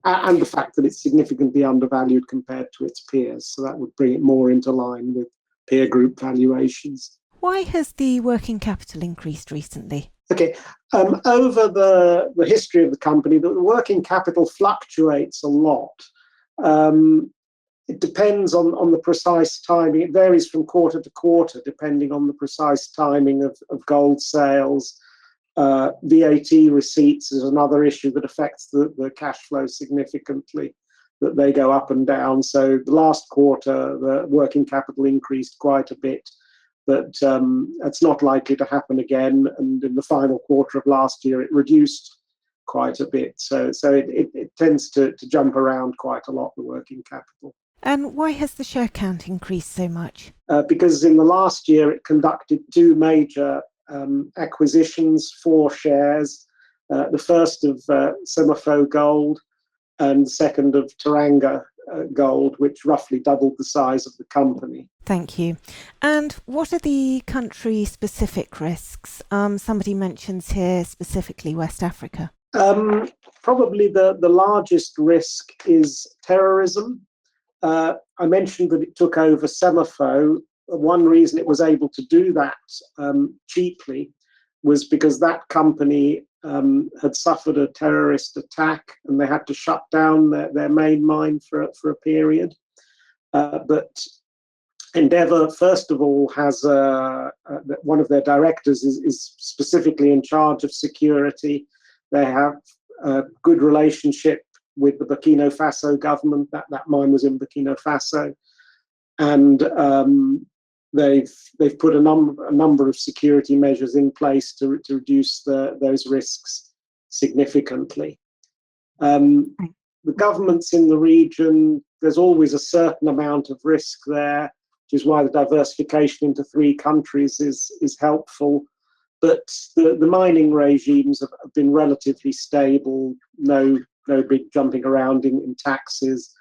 And the fact that it's significantly undervalued compared to its peers. So that would bring it more into line with peer group valuations. Why has the working capital increased recently? Okay, over the history of the company, the working capital fluctuates a lot. It depends on the precise timing. It varies from quarter to quarter, depending on the precise timing of gold sales. VAT receipts is another issue that affects the cash flow significantly, that they go up and down. So the last quarter, the working capital increased quite a bit, but it's not likely to happen again. And in the final quarter of last year, it reduced quite a bit. So it tends to jump around quite a lot, the working capital. And why has the share count increased so much? Because in the last year, it conducted two major acquisitions for shares. The first of Semafo Gold and the second of Teranga Gold, which roughly doubled the size of the company. Thank you. And what are the country-specific risks? Somebody mentions here specifically West Africa. Probably the largest risk is terrorism. I mentioned that it took over Semafo. One reason it was able to do that cheaply was because that company had suffered a terrorist attack and they had to shut down their main mine for a period. But Endeavour, first of all, has one of their directors is specifically in charge of security. They have a good relationship with the Burkina Faso government. That mine was in Burkina Faso, and they've put a number of security measures in place to reduce those risks significantly. The governments in the region, there's always a certain amount of risk there, which is why the diversification into 3 countries is helpful. But the mining regimes have been relatively stable, no big jumping around in taxes.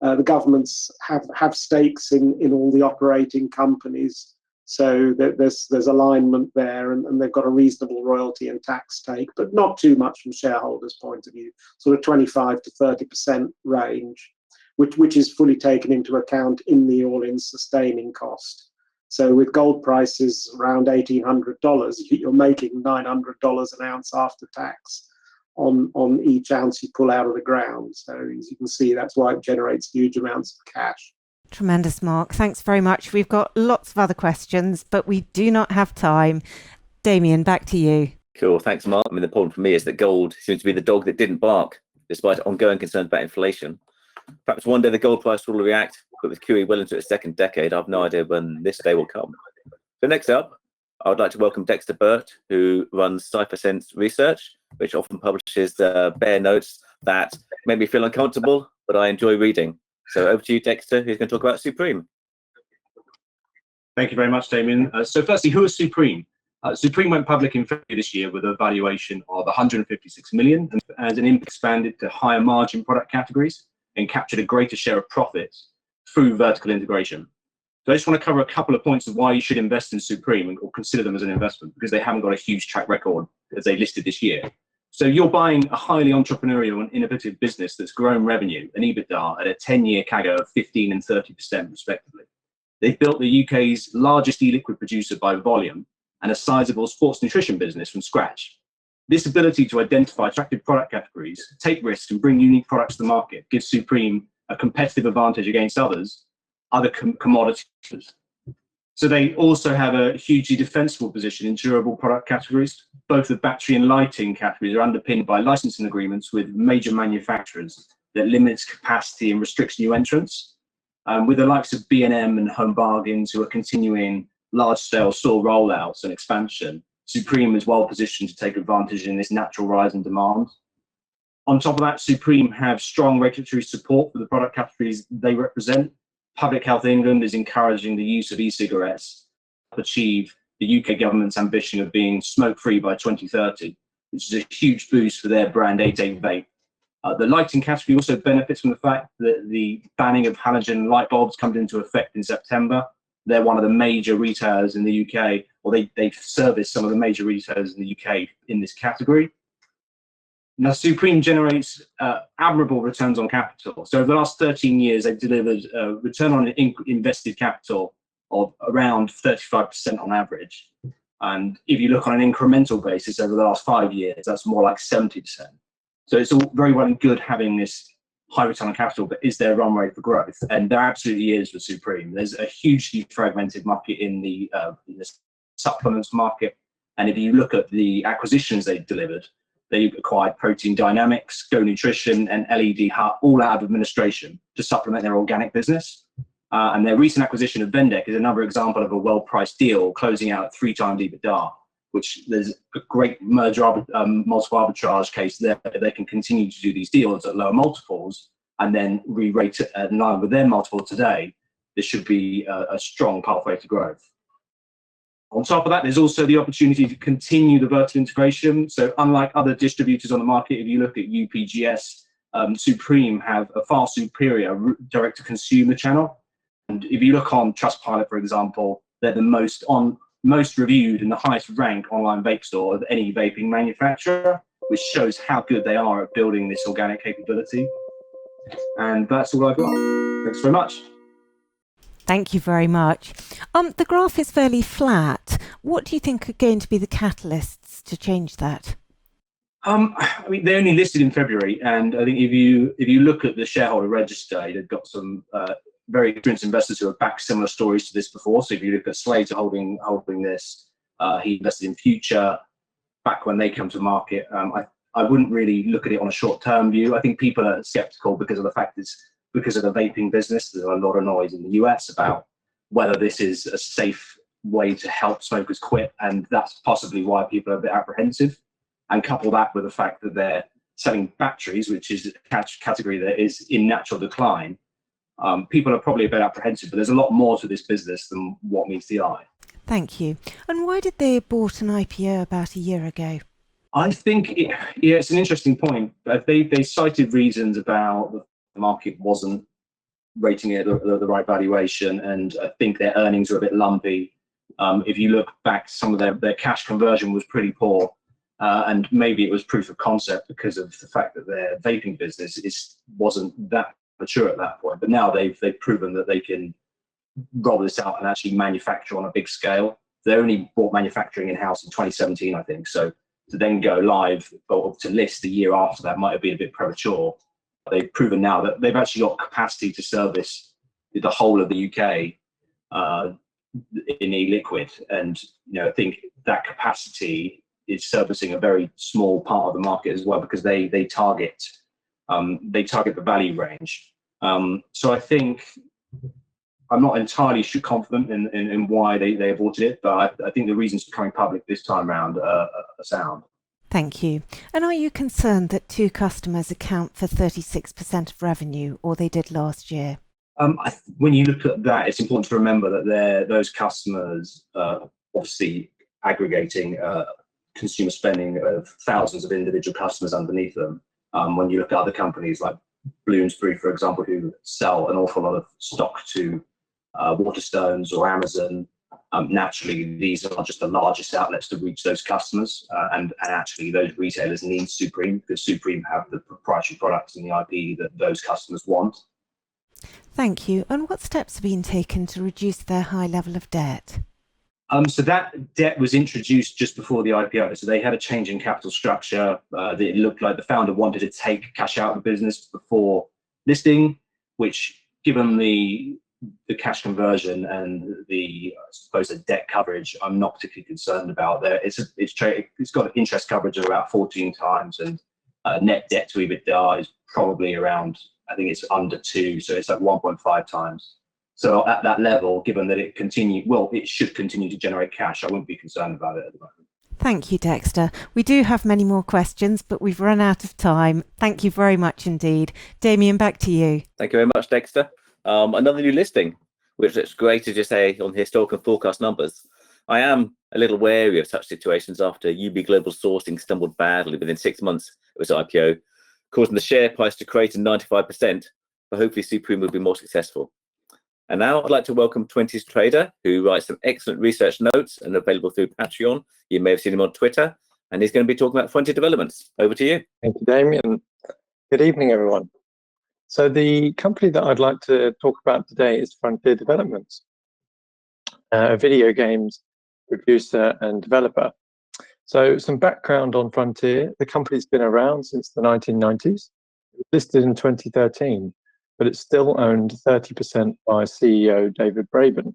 The governments have stakes in all the operating companies, so there's alignment there, and they've got a reasonable royalty and tax take, but not too much from shareholders' point of view, sort of 25 to 30% range, which is fully taken into account in the all-in sustaining cost. So with gold prices around $1,800, you're making $900 an ounce after tax on each ounce you pull out of the ground. So as you can see, that's why it generates huge amounts of cash. Tremendous, Mark. Thanks very much. We've got lots of other questions, but we do not have time. Damian, back to you. Cool. Thanks, Mark. I mean, the problem for me is that gold seems to be the dog that didn't bark, despite ongoing concerns about inflation. Perhaps one day the gold price will react, but with QE well into its second decade, I have no idea when this day will come. So next up, I would like to welcome Dexter Burt, who runs CipherSense Research, which often publishes bare notes that make me feel uncomfortable, but I enjoy reading. So over to you, Dexter, who's going to talk about Supreme. Thank you very much, Damian. So firstly, who is Supreme? Supreme went public in February this year with a valuation of 156 million, and as an impact expanded to higher margin product categories and captured a greater share of profits through vertical integration. So I just want to cover a couple of points of why you should invest in Supreme or consider them as an investment, because they haven't got a huge track record as they listed this year. So you're buying a highly entrepreneurial and innovative business that's grown revenue and EBITDA at a 10-year CAGR of 15% and 30% respectively. They've built the UK's largest e-liquid producer by volume and a sizable sports nutrition business from scratch. This ability to identify attractive product categories, take risks and bring unique products to the market gives Supreme a competitive advantage against other commodities. So they also have a hugely defensible position in durable product categories. Both the battery and lighting categories are underpinned by licensing agreements with major manufacturers that limits capacity and restricts new entrants. With the likes of B&M and Home Bargains, who are continuing large-scale store rollouts and expansion, Supreme is well positioned to take advantage in this natural rise in demand. On top of that, Supreme have strong regulatory support for the product categories they represent. Public Health England is encouraging the use of e-cigarettes to achieve the UK government's ambition of being smoke-free by 2030, which is a huge boost for their brand 8A vape. The lighting category also benefits from the fact that the banning of halogen light bulbs comes into effect in September. They're one of the major retailers in the UK, or they service some of the major retailers in the UK in this category. Now, Supreme generates admirable returns on capital. So over the last 13 years, they've delivered a return on invested capital of around 35% on average. And if you look on an incremental basis over the last 5 years, that's more like 70%. So it's all very well and good having this high return on capital, but is there runway for growth? And there absolutely is with Supreme. There's a hugely fragmented market in the supplements market. And if you look at the acquisitions they've delivered, they've acquired Protein Dynamics, Go Nutrition, and LED Hut, all out of administration to supplement their organic business. And their recent acquisition of Vendec is another example of a well-priced deal, closing out at 3 times EBITDA, which there's a great merger multiple arbitrage case there. They can continue to do these deals at lower multiples and then re-rate it in line with their multiple today. This should be a strong pathway to growth. On top of that, there's also the opportunity to continue the vertical integration. So unlike other distributors on the market, if you look at UPGS, Supreme have a far superior direct-to-consumer channel. And if you look on Trustpilot, for example, they're the most reviewed and the highest ranked online vape store of any vaping manufacturer, which shows how good they are at building this organic capability. And that's all I've got. Thanks very much. Thank you very much. The graph is fairly flat. What do you think are going to be the catalysts to change that? I mean, they only listed in February, and I think if you look at the shareholder register, they've got some very experienced investors who have backed similar stories to this before. So if you look at Slater holding this, he invested in Future back when they come to market. I wouldn't really look at it on a short-term view. I think people are skeptical because of the fact it's because of the vaping business. There's a lot of noise in the US about whether this is a safe way to help smokers quit, and that's possibly why people are a bit apprehensive. And couple that with the fact that they're selling batteries, which is a category that is in natural decline. People are probably a bit apprehensive, but there's a lot more to this business than what meets the eye. Thank you. And why did they abort an IPO about a year ago? I think it's an interesting point. They cited reasons about the market wasn't rating it at the right valuation, and I think their earnings are a bit lumpy. If you look back, some of their cash conversion was pretty poor, and maybe it was proof of concept because of the fact that their vaping business wasn't that mature at that point. But now they've proven that they can roll this out and actually manufacture on a big scale. They only bought manufacturing in-house in 2017, I think. So to then go live or to list the year after that might have been a bit premature. They've proven now that they've actually got capacity to service the whole of the UK in e-liquid, and I think that capacity is servicing a very small part of the market as well, because they target the value range. So I think I'm not entirely confident in why they aborted it, but I think the reasons for coming public this time around are sound. Thank you. And are you concerned that 2 customers account for 36% of revenue, or they did last year? When you look at that, it's important to remember that those customers obviously aggregating consumer spending of thousands of individual customers underneath them. When you look at other companies like Bloomsbury, for example, who sell an awful lot of stock to Waterstones or Amazon, naturally these are just the largest outlets to reach those customers, and actually those retailers need Supreme because Supreme have the proprietary products and the IP that those customers want. Thank you. And what steps have been taken to reduce their high level of debt? So that debt was introduced just before the IPO. So they had a change in capital structure. It looked like the founder wanted to take cash out of the business before listing, which, given the cash conversion and the supposed debt coverage, I'm not particularly concerned about. It's got an interest coverage of about 14 times, and net debt to EBITDA is probably around, I think it's under 2, so it's like 1.5 times. So at that level, given that it should continue to generate cash, I wouldn't be concerned about it at the moment. Thank you, Dexter. We do have many more questions, but we've run out of time. Thank you very much indeed. Damian, back to you. Thank you very much, Dexter. Another new listing, which looks great to just say on historical forecast numbers. I am a little wary of such situations after UB Global Sourcing stumbled badly within 6 months of its IPO, causing the share price to crater 95%, but hopefully Supreme will be more successful. And now I'd like to welcome Twenties trader, who writes some excellent research notes and available through Patreon. You may have seen him on Twitter, and he's going to be talking about Frontier developments. Over to you. Thank you, Damian. Good evening, everyone. So the company that I'd like to talk about today is Frontier Developments, a video games producer and developer. So some background on Frontier. The company's been around since the 1990s. It was listed in 2013, but it's still owned 30% by CEO David Braben.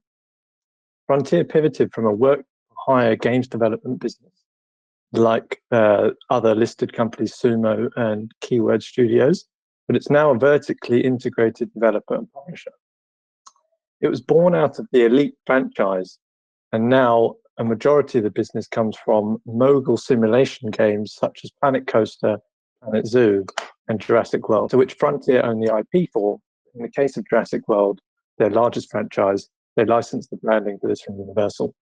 Frontier pivoted from a work-hire games development business, like other listed companies, Sumo and Keyword Studios, but it's now a vertically integrated developer and publisher. It was born out of the Elite franchise, and now a majority of the business comes from mogul simulation games such as Planet Coaster, Planet Zoo, and Jurassic World, to which Frontier own the IP for. In the case of Jurassic World, their largest franchise, they licensed the branding for this from Universal.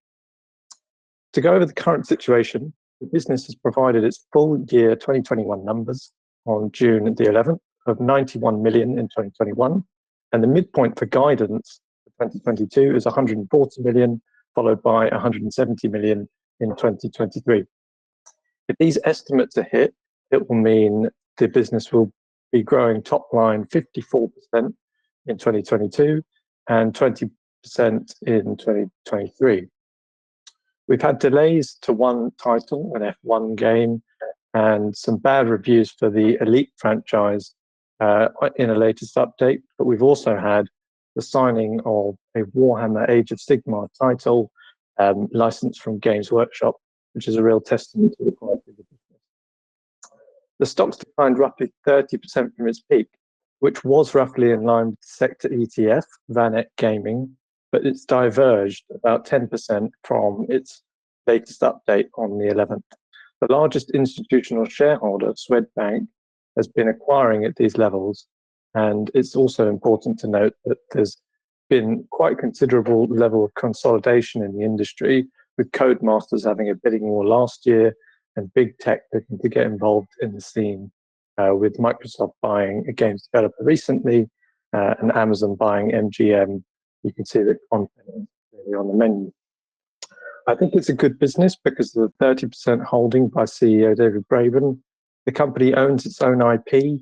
To go over the current situation, the business has provided its full year 2021 numbers on June the 11th of 91 million in 2021, and the midpoint for guidance for 2022 is 140 million, followed by 170 million in 2023. If these estimates are hit, it will mean the business will be growing top line 54% in 2022 and 20% in 2023. We've had delays to one title, an F1 game, and some bad reviews for the Elite franchise in a latest update, but we've also had the signing of a Warhammer Age of Sigmar title licensed from Games Workshop, which is a real testament to the quality of the business. The stocks declined roughly 30% from its peak, which was roughly in line with the sector ETF, Vanet Gaming, but it's diverged about 10% from its latest update on the 11th. The largest institutional shareholder, Swedbank, has been acquiring at these levels, and it's also important to note that there's been quite considerable level of consolidation in the industry, with Codemasters having a bidding war last year and big tech looking to get involved in the scene, with Microsoft buying a games developer recently and Amazon buying MGM. You can see that content is really on the menu. I think it's a good business because of the 30% holding by CEO David Braben. The company owns its own IP,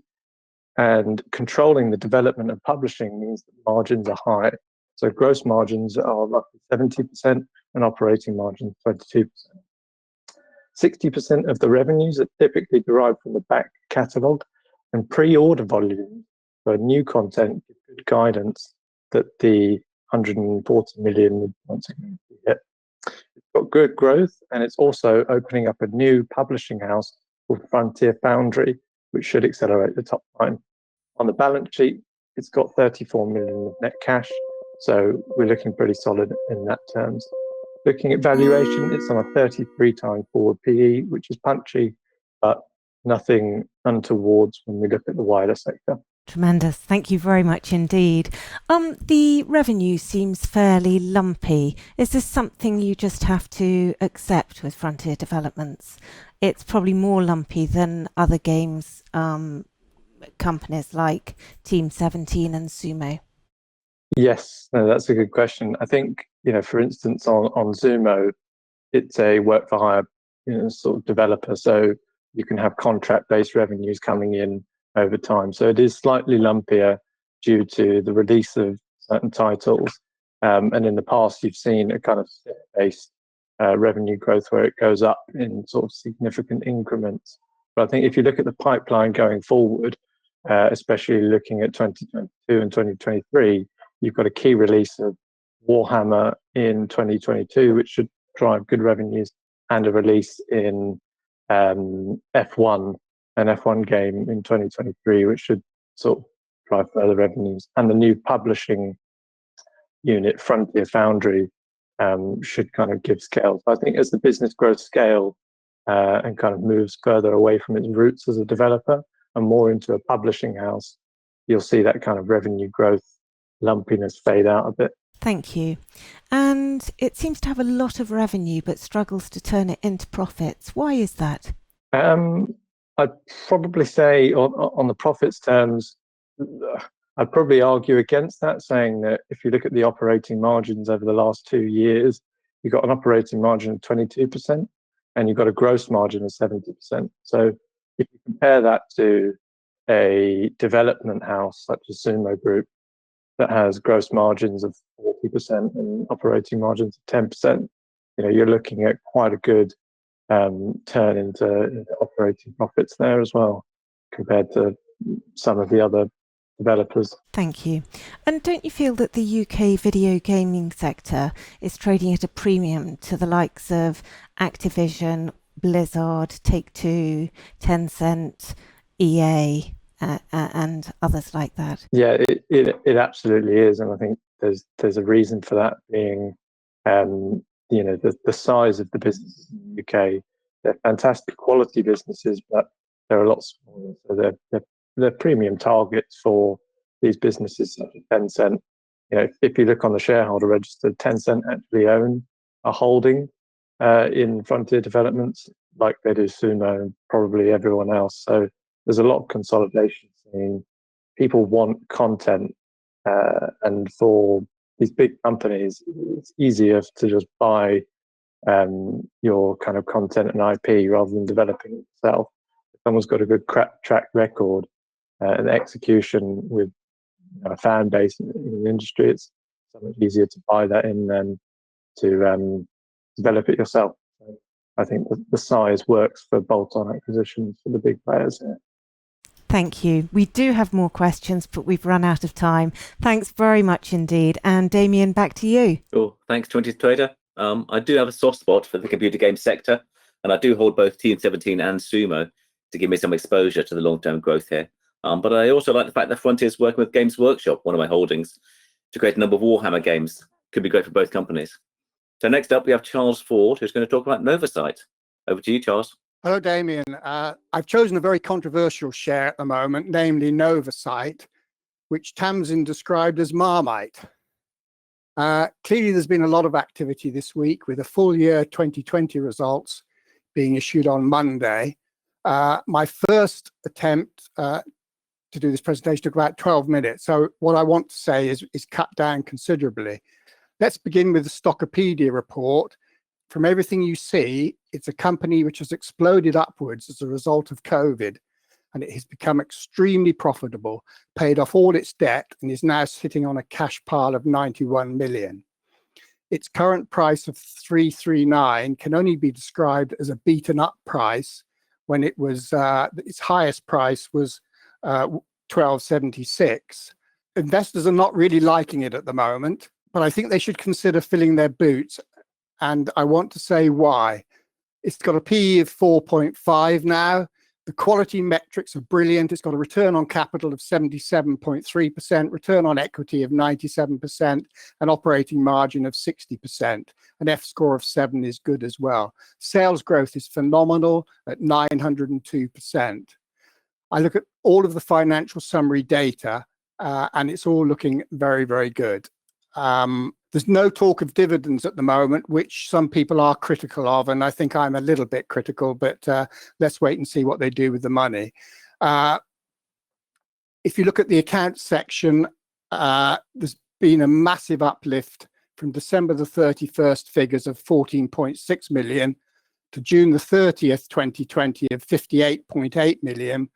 and controlling the development and publishing means that margins are high. So gross margins are roughly 70% and operating margins 22%. 60% of the revenues are typically derived from the back catalogue, and pre-order volume for new content give good guidance that the 140 million would once again be hit. It's got good growth, and it's also opening up a new publishing house called Frontier Foundry, which should accelerate the top line. On the balance sheet, it's got 34 million of net cash, so we're looking pretty solid in that terms. Looking at valuation, it's on a 33 times forward PE, which is punchy, but nothing untowards when we look at the wider sector. Tremendous. Thank you very much indeed. The revenue seems fairly lumpy. Is this something you just have to accept with Frontier Developments? It's probably more lumpy than other games companies like Team 17 and Sumo. Yes, no, that's a good question. I think, for instance, on Sumo, it's a work for hire, sort of developer, so you can have contract-based revenues coming in over time. So it is slightly lumpier due to the release of certain titles. And in the past, you've seen a kind of set-based revenue growth where it goes up in sort of significant increments. But I think if you look at the pipeline going forward, especially looking at 2022 and 2023, you've got a key release of Warhammer in 2022, which should drive good revenues, and a release in F1, an F1 game in 2023, which should sort of drive further revenues. And the new publishing unit, Frontier Foundry, should kind of give scale. So I think as the business grows scale and kind of moves further away from its roots as a developer and more into a publishing house, you'll see that kind of revenue growth lumpiness fade out a bit. Thank you. And it seems to have a lot of revenue but struggles to turn it into profits. Why is that? I'd probably say on the profits terms, I'd probably argue against that, saying that if you look at the operating margins over the last 2 years, you've got an operating margin of 22% and you've got a gross margin of 70%. So if you compare that to a development house such as Sumo Group that has gross margins of 40% and operating margins of 10%, you're looking at quite a good turn into operating profits there as well, compared to some of the other developers. Thank you. And don't you feel that the UK video gaming sector is trading at a premium to the likes of Activision, Blizzard, Take-Two, Tencent, EA, and others like that? Yeah, it absolutely is, and I think there's a reason for that being, the size of the businesses in the UK. They're fantastic quality businesses, but they're a lot smaller, so they're premium targets for these businesses such as Tencent. If you look on the shareholder register, Tencent actually own a holding in Frontier Developments, like they do Sumo and probably everyone else. So there's a lot of consolidation. People want content, and for these big companies, it's easier to just buy your kind of content and IP rather than developing it yourself. If someone's got a good track record and execution with a fan base in the industry, it's so much easier to buy that in than to develop it yourself. So I think the size works for bolt-on acquisitions for the big players here. Thank you. We do have more questions, but we've run out of time. Thanks very much indeed. And Damian, back to you. Sure. Thanks, Twenties Trader. I do have a soft spot for the computer game sector, and I do hold both Team17 and Sumo to give me some exposure to the long-term growth here. But I also like the fact that Frontier is working with Games Workshop, one of my holdings, to create a number of Warhammer games. Could be great for both companies. So next up, we have Charles Ford, who's going to talk about Novacyt. Over to you, Charles. Hello, Damian. I've chosen a very controversial share at the moment, namely Novacyt, which Tamsin described as Marmite. Clearly, there's been a lot of activity this week with the full year 2020 results being issued on Monday. My first attempt to do this presentation took about 12 minutes. So what I want to say is cut down considerably. Let's begin with the Stockopedia report. From everything you see, it's a company which has exploded upwards as a result of COVID, and it has become extremely profitable, paid off all its debt, and is now sitting on a cash pile of 91 million. Its current price of 339 can only be described as a beaten up price when it was its highest price was 1276. Investors are not really liking it at the moment, but I think they should consider filling their boots. And I want to say why. It's got a PE of 4.5 now. The quality metrics are brilliant. It's got a return on capital of 77.3%, return on equity of 97%, an operating margin of 60%. An F score of 7 is good as well. Sales growth is phenomenal at 902%. I look at all of the financial summary data, and it's all looking very, very good. There's no talk of dividends at the moment, which some people are critical of, and I think I'm a little bit critical, but let's wait and see what they do with the money. If you look at the accounts section, there's been a massive uplift from December the 31st figures of 14.6 million to June the 30th, 2020 of 58.8 million,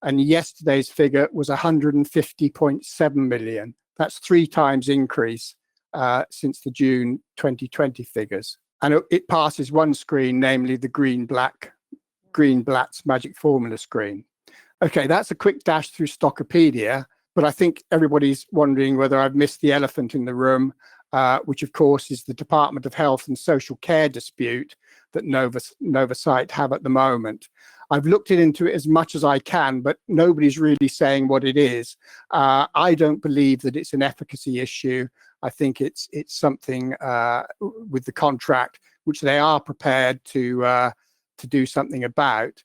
and yesterday's figure was 150.7 million. That's 3 times increase since the June 2020 figures. And it passes one screen, namely the Greenblatt's magic formula screen. Okay, that's a quick dash through Stockopedia, but I think everybody's wondering whether I've missed the elephant in the room, which of course is the Department of Health and Social Care dispute that Novacyt have at the moment. I've looked into it as much as I can, but nobody's really saying what it is. I don't believe that it's an efficacy issue. I think it's something with the contract, which they are prepared to do something about.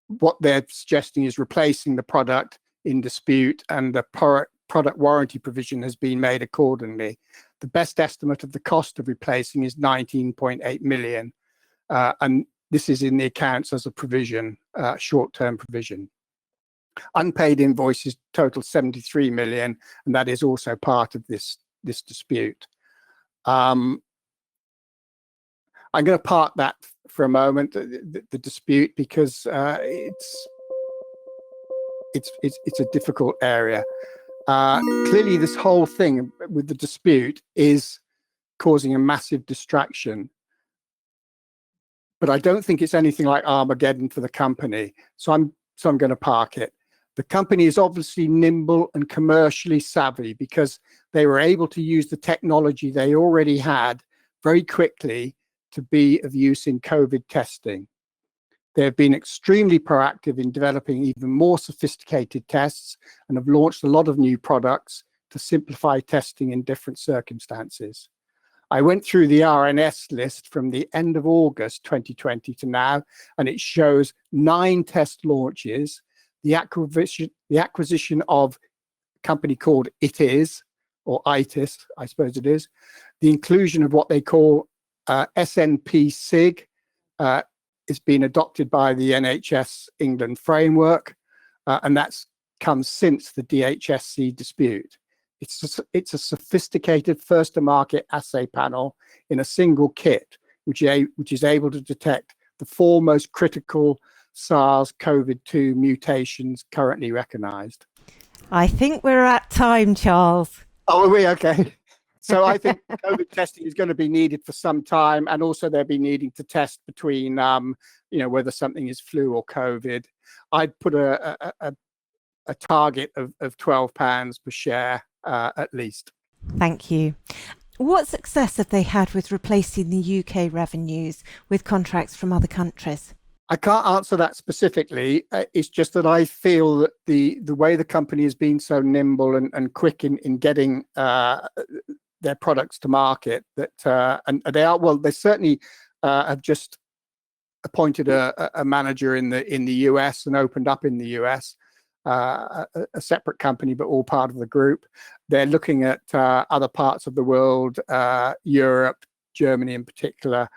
What they're suggesting is replacing the product in dispute, and the product warranty provision has been made accordingly. The best estimate of the cost of replacing is 19.8 million, and this is in the accounts as a provision, short-term provision. Unpaid invoices total 73 million, and that is also part of this dispute. I'm going to park that for a moment, the dispute, because it's a difficult area. Clearly, this whole thing with the dispute is causing a massive distraction, but I don't think it's anything like Armageddon for the company. So I'm so I'm going to park it. The company is obviously nimble and commercially savvy because they were able to use the technology they already had very quickly to be of use in COVID testing. They have been extremely proactive in developing even more sophisticated tests and have launched a lot of new products to simplify testing in different circumstances. I went through the RNS list from the end of August 2020 to now, and it shows 9 test launches, the acquisition of a company called ITIS, or ITIS, I suppose it is, the inclusion of what they call SNP SIG, is being adopted by the NHS England framework, and that's come since the DHSC dispute. It's a sophisticated first-to-market assay panel in a single kit, which is able to detect the 4 most critical SARS-CoV-2 mutations currently recognized. I think we're at time, Charles. Oh, are we? Okay. So I think COVID testing is going to be needed for some time, and also they'll be needing to test between, whether something is flu or COVID. I'd put a target of £12 per share at least. Thank you. What success have they had with replacing the UK revenues with contracts from other countries? I can't answer that specifically. It's just that I feel that the way the company has been so nimble and quick in getting their products to market, that and they are, well, they certainly have just appointed a manager in the US and opened up in the US, a separate company, but all part of the group. They're looking at other parts of the world, Europe, Germany in particular.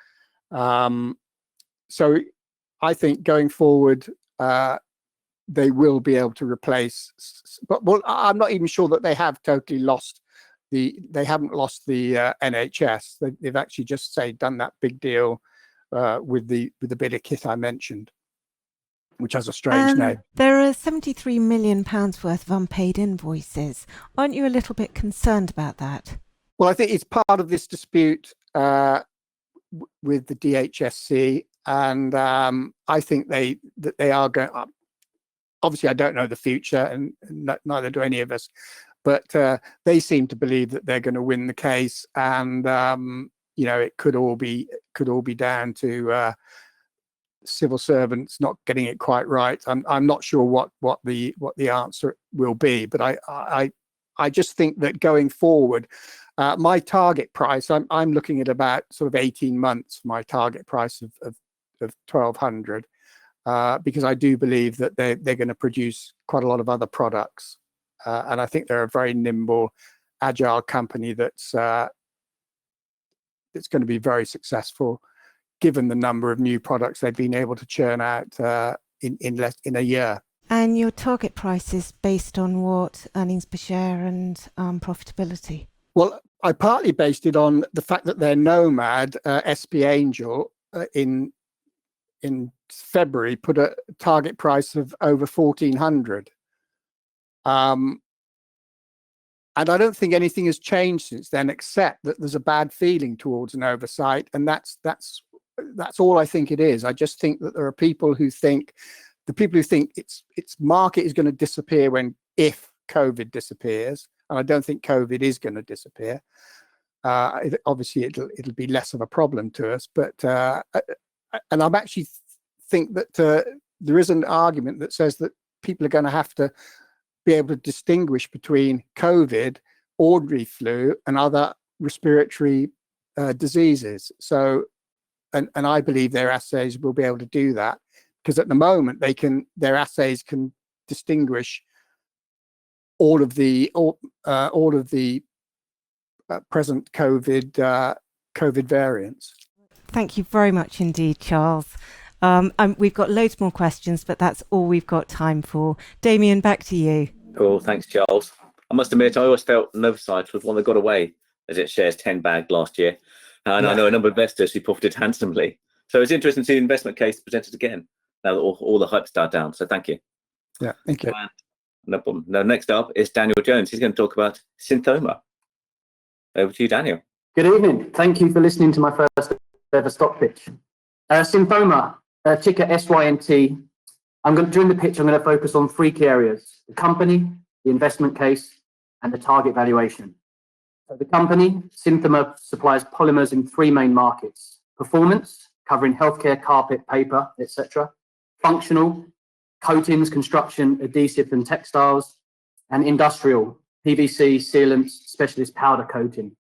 So I think going forward, they will be able to replace, but well, I'm not even sure that they have totally lost they haven't lost the NHS. They've actually just done that big deal with the bit of kit I mentioned, which has a strange name. There are £73 million worth of unpaid invoices. Aren't you a little bit concerned about that? Well, I think it's part of this dispute with the DHSC, and I think they are going. Obviously, I don't know the future, and neither do any of us. But they seem to believe that they're going to win the case, and it could all be down to civil servants not getting it quite right. I'm not sure what the answer will be, but I just think that going forward, my target price, I'm looking at about sort of 18 months. My target price of 1,200, because I do believe that they're going to produce quite a lot of other products. And I think they're a very nimble, agile company that's going to be very successful, given the number of new products they've been able to churn out in a year. And your target price is based on what? Earnings per share and profitability? Well, I partly based it on the fact that their Nomad, SP Angel, in February put a target price of over 1,400. And I don't think anything has changed since then, except that there's a bad feeling towards Novacyt, and that's all I think it is. I just think that there are people who think its market is going to disappear if COVID disappears, and I don't think COVID is going to disappear. Obviously, it'll be less of a problem to us, but and I'm actually think that there is an argument that says that people are going to have to be able to distinguish between COVID, ordinary flu, and other respiratory diseases. So, and I believe their assays will be able to do that, because at the moment their assays can distinguish all of the present COVID variants. Thank you very much indeed, Charles. We've got loads more questions, but that's all we've got time for. Damian, back to you. Cool, thanks, Charles. I must admit, I always felt Novacyt was one that got away, as it shares 10 bagged last year. And I know a number of investors who profited handsomely. So it's interesting to see the investment case presented again, now that all the hype's died down. So thank you. Yeah, thank you. No problem. Now, next up is Daniel Jones. He's going to talk about Synthomer. Over to you, Daniel. Good evening. Thank you for listening to my first ever stock pitch. Synthomer, ticker SYNT, During the pitch, I'm going to focus on three key areas: the company, the investment case, and the target valuation. So the company, Synthomer, supplies polymers in three main markets: performance, covering healthcare, carpet, paper, etc.; functional, coatings, construction, adhesive and textiles; and industrial, PVC, sealants, specialist powder coating.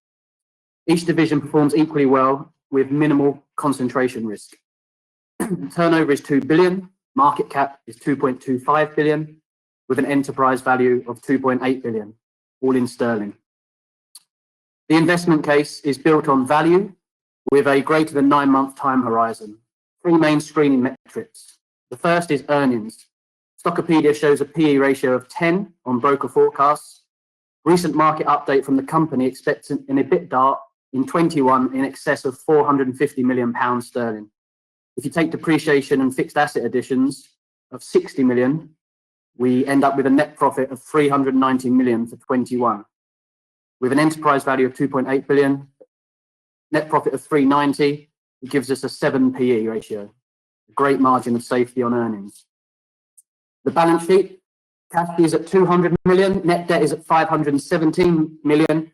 Each division performs equally well with minimal concentration risk. Turnover is 2 billion, market cap is 2.25 billion, with an enterprise value of 2.8 billion, all in sterling. The investment case is built on value with a greater than 9-month time horizon. Three main screening metrics. The first is earnings. Stockopedia shows a PE ratio of 10 on broker forecasts. Recent market update from the company expects an EBITDA in 21 in excess of £450 million sterling. If you take depreciation and fixed asset additions of 60 million, we end up with a net profit of 390 million for 21. With an enterprise value of 2.8 billion, net profit of 390, it gives us a 7 PE ratio, a great margin of safety on earnings. The balance sheet, cash is at 200 million, net debt is at 517 million.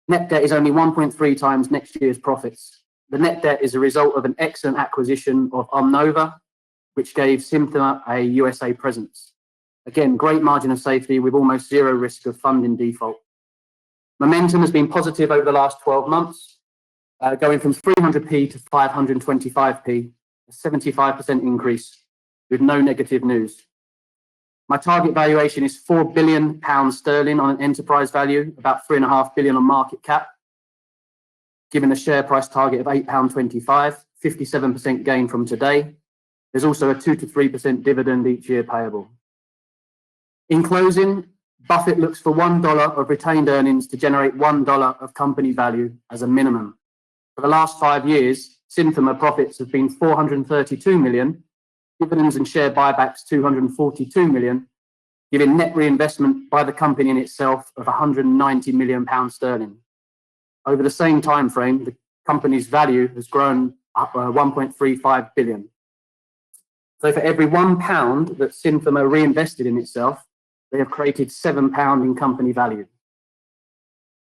Net debt is only 1.3 times next year's profits. The net debt is a result of an excellent acquisition of Nova, which gave Synthomer a USA presence. Again, great margin of safety with almost zero risk of funding default. Momentum has been positive over the last 12 months, going from 300p to 525p, a 75% increase with no negative news. My target valuation is £4 billion sterling on an enterprise value, about 3.5 billion on market cap, given a share price target of £8.25, 57% gain from today. There's also a 2 to 3% dividend each year payable. In closing, Buffett looks for $1 of retained earnings to generate $1 of company value as a minimum. For the last 5 years, Synthomer profits have been 432 million, dividends and share buybacks 242 million, giving net reinvestment by the company in itself of 190 million pounds sterling. Over the same time frame, the company's value has grown up 1.35 billion. So for every £1 that Synthomer reinvested in itself, they have created £7 in company value.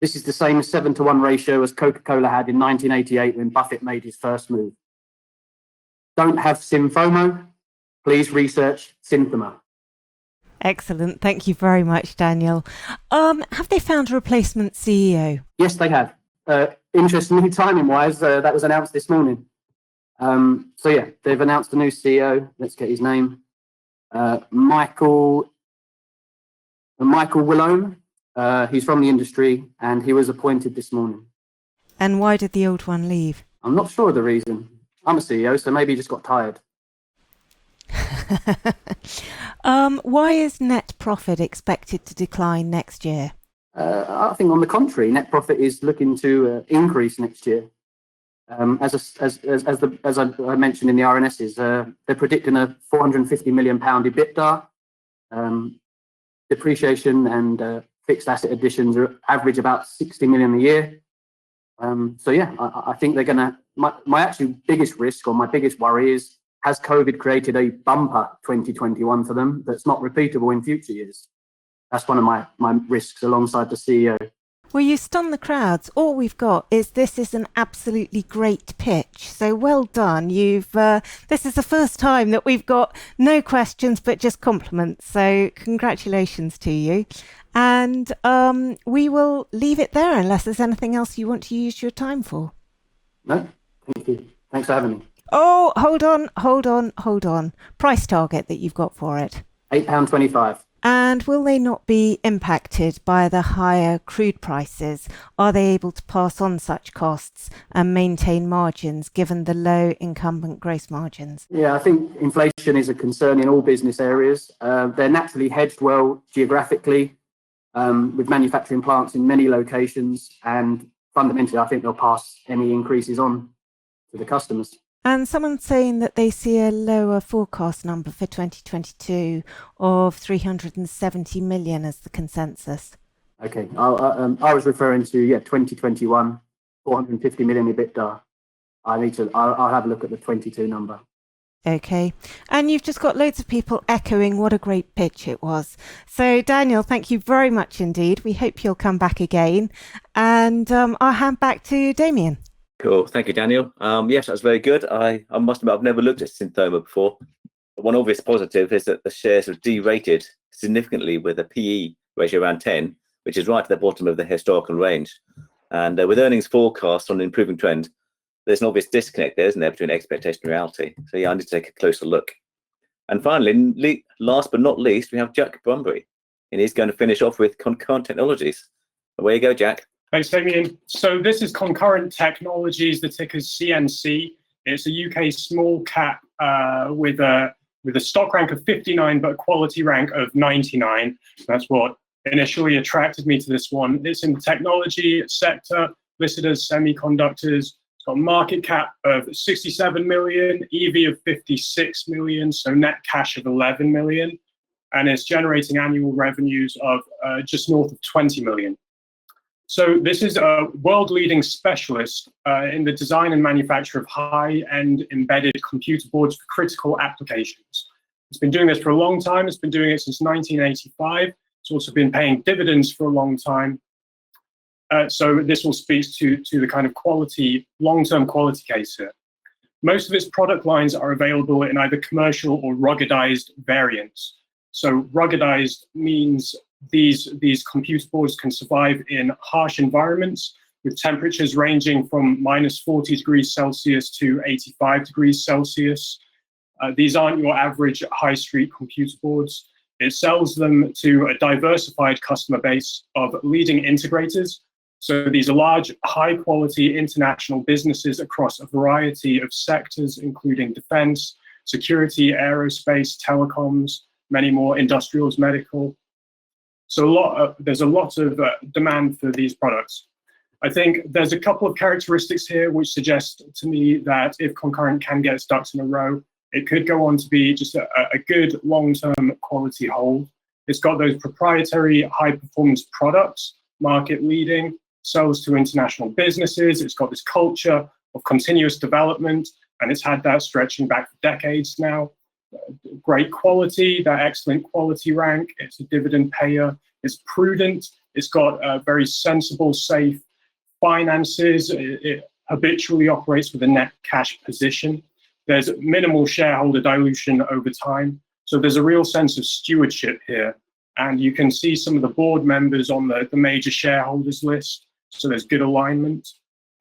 This is the same 7-to-1 ratio as Coca-Cola had in 1988 when Buffett made his first move. Don't have SynFOMO? Please research Synthomer. Excellent. Thank you very much, Daniel. Have they found a replacement CEO? Yes, they have. Interestingly, timing-wise, that was announced this morning. So yeah, they've announced a new CEO. Let's get his name. Michael Willome. He's from the industry, and he was appointed this morning. And why did the old one leave? I'm not sure of the reason. I'm a CEO, so maybe he just got tired. Why is net profit expected to decline next year? I think, on the contrary, net profit is looking to increase next year. As I mentioned in the RNSs, they're predicting a £450 million EBITDA. Depreciation and fixed asset additions are average about 60 million a year. So yeah, I think they're going to. My actually biggest risk, or my biggest worry, is, has COVID created a bumper 2021 for them that's not repeatable in future years? That's one of my risks alongside the CEO. Well, you stun the crowds. All we've got is this is an absolutely great pitch. So well done. This is the first time that we've got no questions but just compliments. So congratulations to you. And we will leave it there unless there's anything else you want to use your time for. No, thank you. Thanks for having me. Oh, hold on. Price target that you've got for it. £8.25. And will they not be impacted by the higher crude prices? Are they able to pass on such costs and maintain margins given the low incumbent gross margins? Yeah, I think inflation is a concern in all business areas. They're naturally hedged well geographically with manufacturing plants in many locations. And fundamentally, I think they'll pass any increases on to the customers. And someone's saying that they see a lower forecast number for 2022 of 370 million as the consensus. Okay, I was referring to 2021, 450 million EBITDA. I'll have a look at the 22 number. Okay, and you've just got loads of people echoing what a great pitch it was. So Daniel, thank you very much indeed. We hope you'll come back again, and I'll hand back to Damian. Cool, thank you, Daniel. Yes, that's very good. I must admit I've never looked at Synthomer before. One obvious positive is that the shares have derated significantly with a PE ratio around 10, which is right at the bottom of the historical range. And with earnings forecast on an improving trend, there's an obvious disconnect there, isn't there, between expectation and reality? So yeah, I need to take a closer look. And finally, last but not least, we have Jack Brumby, and he's going to finish off with Concurrent Technologies. Away you go, Jack. Thanks, Damian. So this is Concurrent Technologies, the ticker's CNC. It's a UK small cap with a stock rank of 59, but a quality rank of 99. That's what initially attracted me to this one. It's in the technology sector, listed as semiconductors. It's got a market cap of 67 million, EV of 56 million, so net cash of 11 million, and it's generating annual revenues of just north of 20 million. So this is a world-leading specialist in the design and manufacture of high-end embedded computer boards for critical applications. It's been doing this for a long time. It's been doing it since 1985. It's also been paying dividends for a long time. So this will speak to the kind of quality, long-term quality case here. Most of its product lines are available in either commercial or ruggedized variants. So ruggedized means these computer boards can survive in harsh environments with temperatures ranging from -40 degrees Celsius to 85 degrees Celsius. These aren't your average high street computer boards. It sells them to a diversified customer base of leading integrators. So these are large, high quality international businesses across a variety of sectors, including defense, security, aerospace, telecoms, many more, industrials, medical. So there's a lot of demand for these products. I think there's a couple of characteristics here which suggest to me that if Concurrent can get its ducks in a row, it could go on to be just a good long-term quality hold. It's got those proprietary high-performance products, market-leading, sells to international businesses. It's got this culture of continuous development, and it's had that stretching back for decades now. Great quality, that excellent quality rank. It's a dividend payer. It's prudent. It's got very sensible, safe finances. It habitually operates with a net cash position. There's minimal shareholder dilution over time. So there's a real sense of stewardship here. And you can see some of the board members on the major shareholders list. So there's good alignment.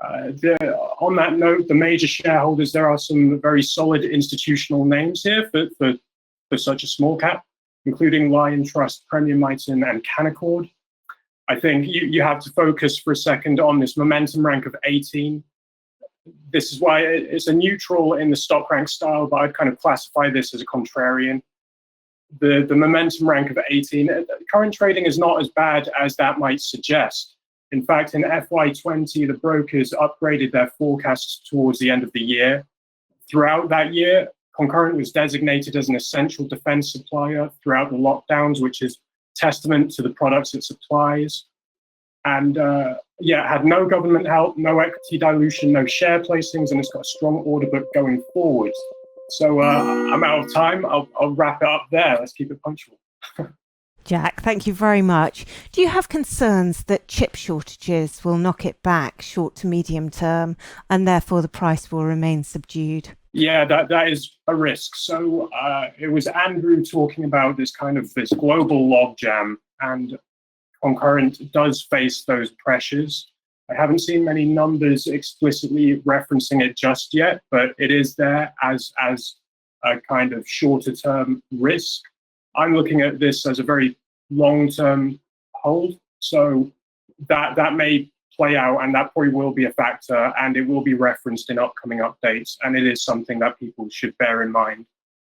On that note, the major shareholders, there are some very solid institutional names here for such a small cap, including Lion Trust, Premier Miton, and Canaccord. I think you have to focus for a second on this momentum rank of 18. This is why it's a neutral in the stock rank style, but I'd kind of classify this as a contrarian. The momentum rank of 18, current trading is not as bad as that might suggest. In fact, in FY20, the brokers upgraded their forecasts towards the end of the year. Throughout that year, Concurrent was designated as an essential defense supplier throughout the lockdowns, which is testament to the products it supplies. And yeah, it had no government help, no equity dilution, no share placings, and it's got a strong order book going forward. So I'm out of time. I'll wrap it up there. Let's keep it punctual. Jack, thank you very much. Do you have concerns that chip shortages will knock it back short to medium term and therefore the price will remain subdued? Yeah, that is a risk. So it was Andrew talking about this global logjam, and Concurrent does face those pressures. I haven't seen many numbers explicitly referencing it just yet, but it is there as a kind of shorter term risk. I'm looking at this as a very long-term hold, so that may play out, and that probably will be a factor, and it will be referenced in upcoming updates, and it is something that people should bear in mind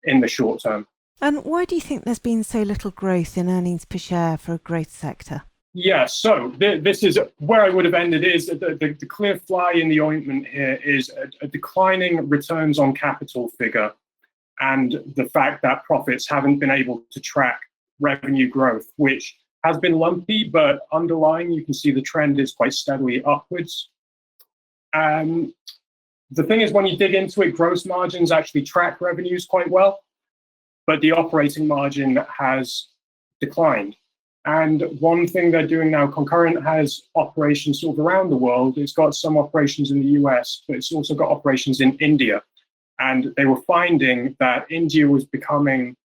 in the short term. And why do you think there's been so little growth in earnings per share for a growth sector? Yeah, so this is where I would have ended, is the clear fly in the ointment here is a declining returns on capital figure, and the fact that profits haven't been able to track revenue growth, which has been lumpy, but underlying, you can see the trend is quite steadily upwards. The thing is, when you dig into it, gross margins actually track revenues quite well, but the operating margin has declined. And one thing they're doing now, Concurrent has operations sort of around the world. It's got some operations in the US, but it's also got operations in India. And they were finding that India was becoming,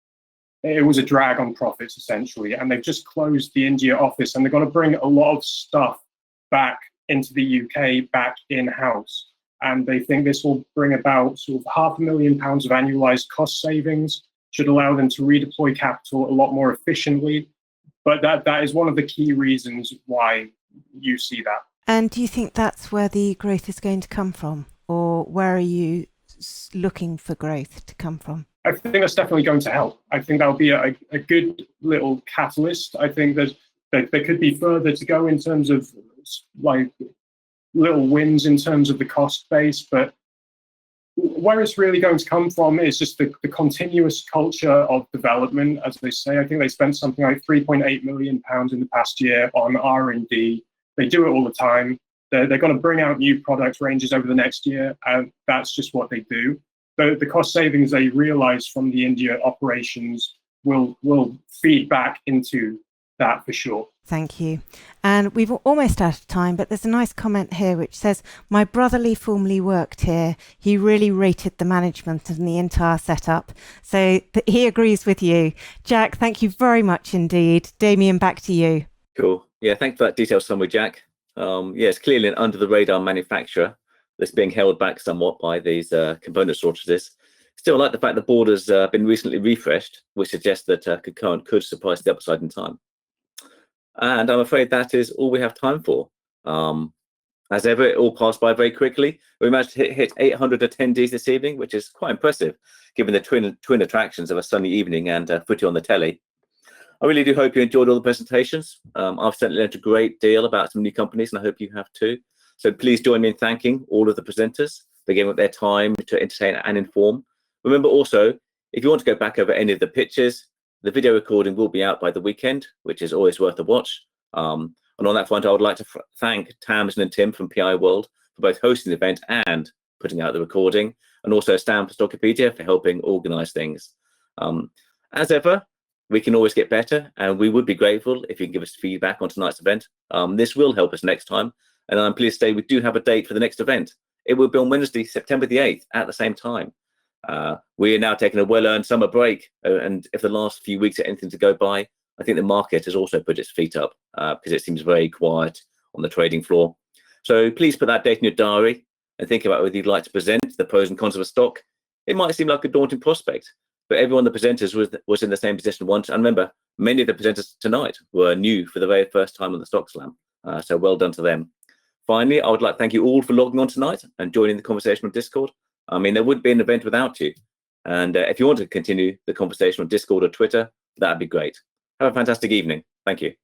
it was a drag on profits essentially. And they've just closed the India office, and they're going to bring a lot of stuff back into the UK, back in-house. And they think this will bring about sort of £500,000 of annualized cost savings, should allow them to redeploy capital a lot more efficiently. But that is one of the key reasons why you see that. And do you think that's where the growth is going to come from? Or where are you looking for growth to come from? I think that's definitely going to help. I think that'll be a good little that I think that there could be further to go in terms of like little wins in terms of the cost base, but where it's really going to come from is just the continuous culture of development. As they say, I think they spent something like £3.8 million in the past year on R&D. They do it all the time. They're going to bring out new product ranges over the next year, and that's just what they do. The cost savings they realize from the India operations will feed back into that for sure. Thank you. And we've almost out of time, but there's a nice comment here which says, my brotherly formerly worked here. He really rated the management and the entire setup. So he agrees with you. Jack, thank you very much indeed. Damian, back to you. Cool. Yeah, thanks for that detailed summary, Jack. Yeah, it's clearly an under-the-radar manufacturer that's being held back somewhat by these component shortages. Still, I like the fact the board has been recently refreshed, which suggests that Concurrent could surprise the upside in time. And I'm afraid that is all we have time for. As ever, it all passed by very quickly. We managed to hit 800 attendees this evening, which is quite impressive, given the twin attractions of a sunny evening and footy on the telly. I really do hope you enjoyed all the presentations. I've certainly learned a great deal about some new companies, and I hope you have too. So please join me in thanking all of the presenters for giving up their time to entertain and inform. Remember also, if you want to go back over any of the pictures, the video recording will be out by the weekend, which is always worth a watch. And on that front, I would like to thank Tamsin and Tim from PIWORLD for both hosting the event and putting out the recording, and also Stan for Stockopedia for helping organise things. As ever, we can always get better, and we would be grateful if you can give us feedback on tonight's event. This will help us next time, and I'm pleased to say we do have a date for the next event. It will be on Wednesday, September the 8th at the same time. We are now taking a well-earned summer break, and if the last few weeks are anything to go by, I think the market has also put its feet up because it seems very quiet on the trading floor. So please put that date in your diary and think about whether you'd like to present the pros and cons of a stock. It might seem like a daunting prospect, but everyone of the presenters was in the same position once. And remember, many of the presenters tonight were new for the very first time on the Stockslam. So well done to them. Finally, I would like to thank you all for logging on tonight and joining the conversation on Discord. I mean, there wouldn't be an event without you. And if you want to continue the conversation on Discord or Twitter, that'd be great. Have a fantastic evening. Thank you.